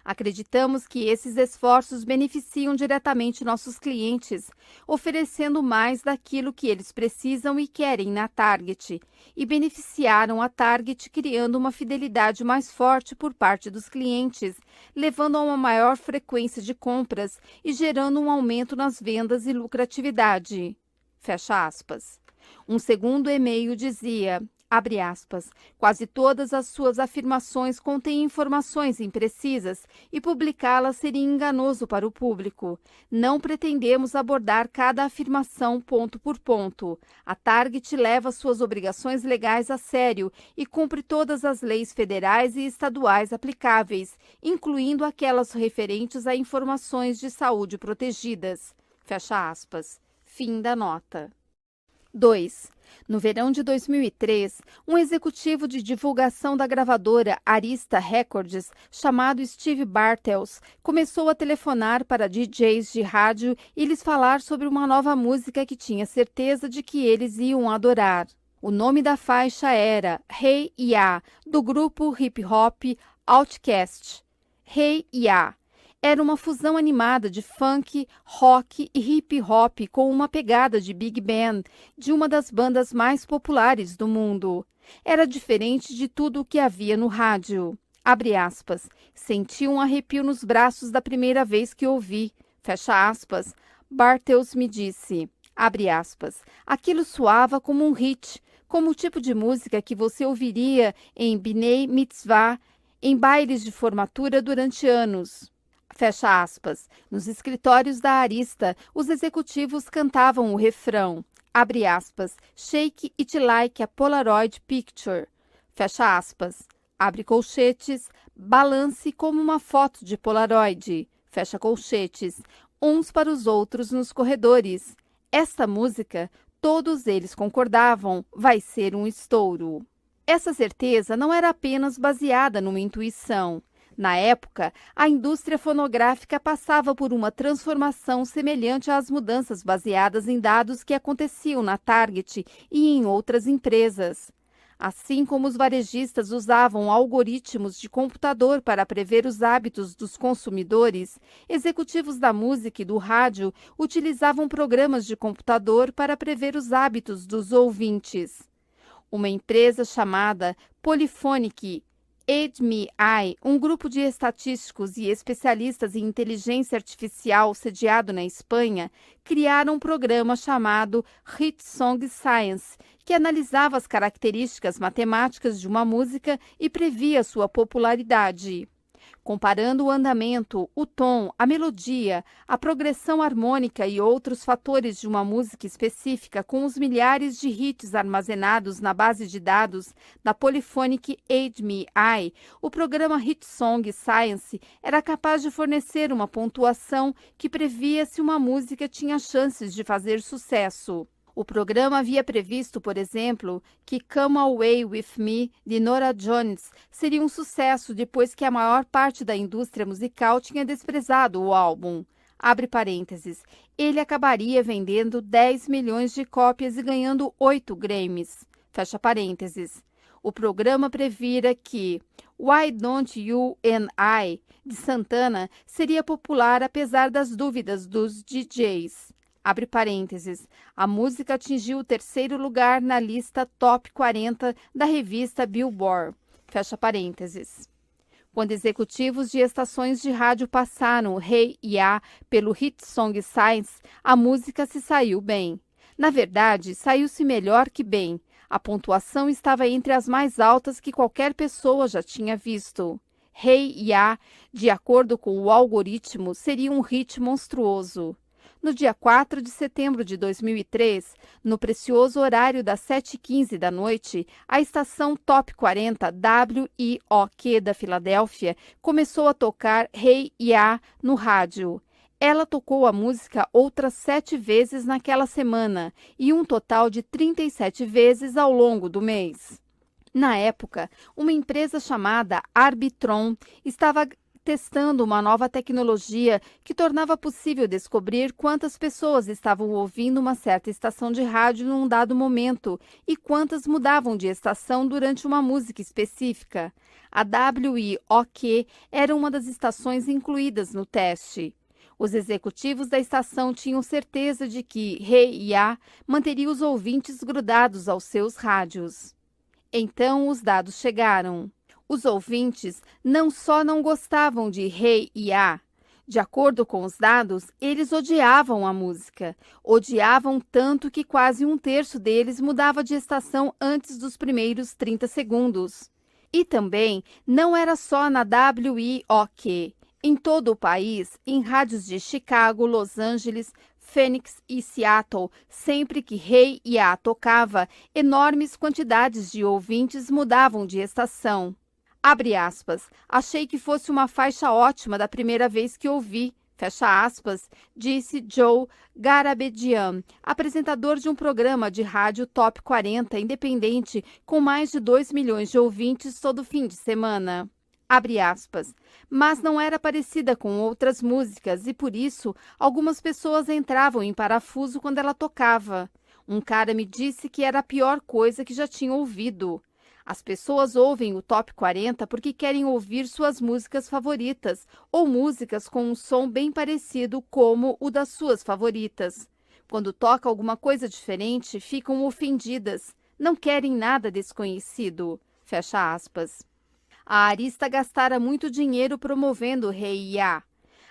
Acreditamos que esses esforços beneficiam diretamente nossos clientes, oferecendo mais daquilo que eles precisam e querem na Target, e beneficiaram a Target criando uma fidelidade mais forte por parte dos clientes, levando a uma maior frequência de compras e gerando um aumento nas vendas e lucratividade. Fecha aspas. Um segundo e-mail dizia, abre aspas, quase todas as suas afirmações contêm informações imprecisas e publicá-las seria enganoso para o público. Não pretendemos abordar cada afirmação ponto por ponto. A Target leva suas obrigações legais a sério e cumpre todas as leis federais e estaduais aplicáveis, incluindo aquelas referentes a informações de saúde protegidas. Fecha aspas. Fim da nota. 2. No verão de 2003, um executivo de divulgação da gravadora Arista Records, chamado Steve Bartels, começou a telefonar para DJs de rádio e lhes falar sobre uma nova música que tinha certeza de que eles iam adorar. O nome da faixa era Hey Ya, do grupo hip-hop Outkast. Hey Ya era uma fusão animada de funk, rock e hip-hop com uma pegada de big band de uma das bandas mais populares do mundo. Era diferente de tudo o que havia no rádio. Abre aspas. Senti um arrepio nos braços da primeira vez que ouvi. Fecha aspas. Bartels me disse. Abre aspas. Aquilo soava como um hit, como o tipo de música que você ouviria em Bnei Mitzvah, em bailes de formatura durante anos. Fecha aspas. Nos escritórios da Arista, os executivos cantavam o refrão, abre aspas, Shake it like a Polaroid picture, fecha aspas, abre colchetes, balance como uma foto de Polaroid, fecha colchetes, uns para os outros nos corredores. Esta música, todos eles concordavam, vai ser um estouro. Essa certeza não era apenas baseada numa intuição. Na época, a indústria fonográfica passava por uma transformação semelhante às mudanças baseadas em dados que aconteciam na Target e em outras empresas. Assim como os varejistas usavam algoritmos de computador para prever os hábitos dos consumidores, executivos da música e do rádio utilizavam programas de computador para prever os hábitos dos ouvintes. Uma empresa chamada Polyphonic ADMI, um grupo de estatísticos e especialistas em inteligência artificial sediado na Espanha, criaram um programa chamado Hit Song Science, que analisava as características matemáticas de uma música e previa sua popularidade. Comparando o andamento, o tom, a melodia, a progressão harmônica e outros fatores de uma música específica com os milhares de hits armazenados na base de dados da Polyphonic HMI, o programa Hit Song Science era capaz de fornecer uma pontuação que previa se uma música tinha chances de fazer sucesso. O programa havia previsto, por exemplo, que Come Away With Me, de Norah Jones, seria um sucesso depois que a maior parte da indústria musical tinha desprezado o álbum. Abre parênteses. Ele acabaria vendendo 10 milhões de cópias e ganhando 8 Grammys. Fecha parênteses. O programa previra que Why Don't You and I, de Santana, seria popular apesar das dúvidas dos DJs. Abre parênteses. A música atingiu o 3º lugar na lista Top 40 da revista Billboard. Fecha parênteses. Quando executivos de estações de rádio passaram Hey Ya pelo Hit Song Science, a música se saiu bem. Na verdade, saiu-se melhor que bem. A pontuação estava entre as mais altas que qualquer pessoa já tinha visto. Hey Ya, de acordo com o algoritmo, seria um hit monstruoso. No dia 4 de setembro de 2003, no precioso horário das 7h15 da noite, a estação Top 40 WIOQ da Filadélfia começou a tocar Hey Ya no rádio. Ela tocou a música outras 7 vezes naquela semana e um total de 37 vezes ao longo do mês. Na época, uma empresa chamada Arbitron estava testando uma nova tecnologia que tornava possível descobrir quantas pessoas estavam ouvindo uma certa estação de rádio num dado momento e quantas mudavam de estação durante uma música específica. A WIOQ era uma das estações incluídas no teste. Os executivos da estação tinham certeza de que Hey Ya manteria os ouvintes grudados aos seus rádios. Então os dados chegaram. Os ouvintes não só não gostavam de Hey Ya. De acordo com os dados, eles odiavam a música. Odiavam tanto que quase 1/3 deles mudava de estação antes dos primeiros 30 segundos. E também não era só na WIOQ. Em todo o país, em rádios de Chicago, Los Angeles, Phoenix e Seattle, sempre que Hey Ya tocava, enormes quantidades de ouvintes mudavam de estação. Abre aspas, achei que fosse uma faixa ótima da primeira vez que ouvi, fecha aspas, disse Joe Garabedian, apresentador de um programa de rádio Top 40 independente com mais de 2 milhões de ouvintes todo fim de semana. Abre aspas, mas não era parecida com outras músicas e por isso algumas pessoas entravam em parafuso quando ela tocava. Um cara me disse que era a pior coisa que já tinha ouvido. As pessoas ouvem o Top 40 porque querem ouvir suas músicas favoritas ou músicas com um som bem parecido como o das suas favoritas. Quando toca alguma coisa diferente, ficam ofendidas. Não querem nada desconhecido. Fecha aspas. A arista gastara muito dinheiro promovendo Hey Ya.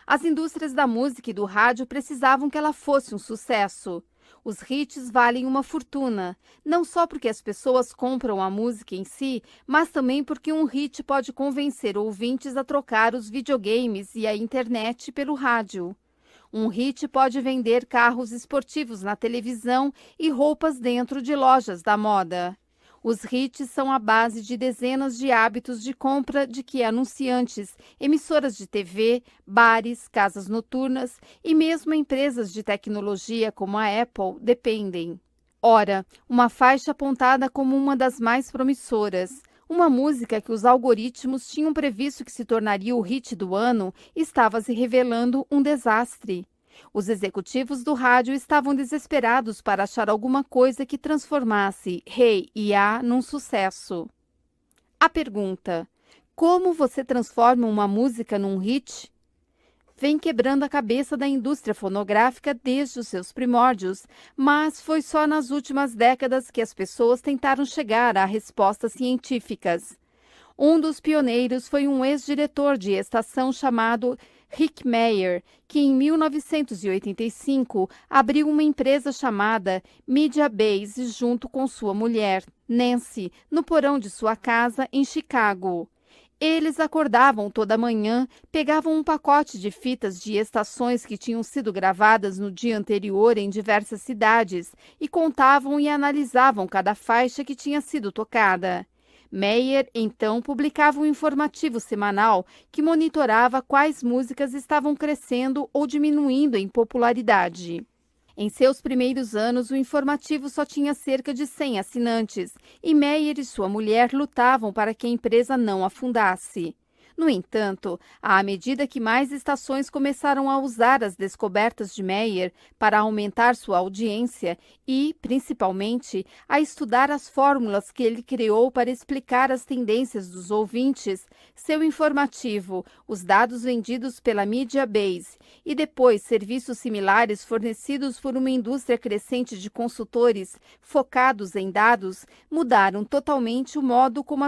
As indústrias da música e do rádio precisavam que ela fosse um sucesso. Os hits valem uma fortuna, não só porque as pessoas compram a música em si, mas também porque um hit pode convencer ouvintes a trocar os videogames e a internet pelo rádio. Um hit pode vender carros esportivos na televisão e roupas dentro de lojas da moda. Os hits são a base de dezenas de hábitos de compra de que anunciantes, emissoras de TV, bares, casas noturnas e mesmo empresas de tecnologia como a Apple dependem. Ora, uma faixa apontada como uma das mais promissoras, uma música que os algoritmos tinham previsto que se tornaria o hit do ano, estava se revelando um desastre. Os executivos do rádio estavam desesperados para achar alguma coisa que transformasse Hey Ya num sucesso. A pergunta: como você transforma uma música num hit? Vem quebrando a cabeça da indústria fonográfica desde os seus primórdios, mas foi só nas últimas décadas que as pessoas tentaram chegar a respostas científicas. Um dos pioneiros foi um ex-diretor de estação chamado Rick Meyer, que em 1985 abriu uma empresa chamada Media Base junto com sua mulher, Nancy, no porão de sua casa em Chicago. Eles acordavam toda manhã, pegavam um pacote de fitas de estações que tinham sido gravadas no dia anterior em diversas cidades e contavam e analisavam cada faixa que tinha sido tocada. Meyer, então, publicava um informativo semanal que monitorava quais músicas estavam crescendo ou diminuindo em popularidade. Em seus primeiros anos, o informativo só tinha cerca de 100 assinantes e Meyer e sua mulher lutavam para que a empresa não afundasse. No entanto, à medida que mais estações começaram a usar as descobertas de Meyer para aumentar sua audiência e, principalmente, a estudar as fórmulas que ele criou para explicar as tendências dos ouvintes, seu informativo, os dados vendidos pela Media Base e depois serviços similares fornecidos por uma indústria crescente de consultores focados em dados mudaram totalmente o modo como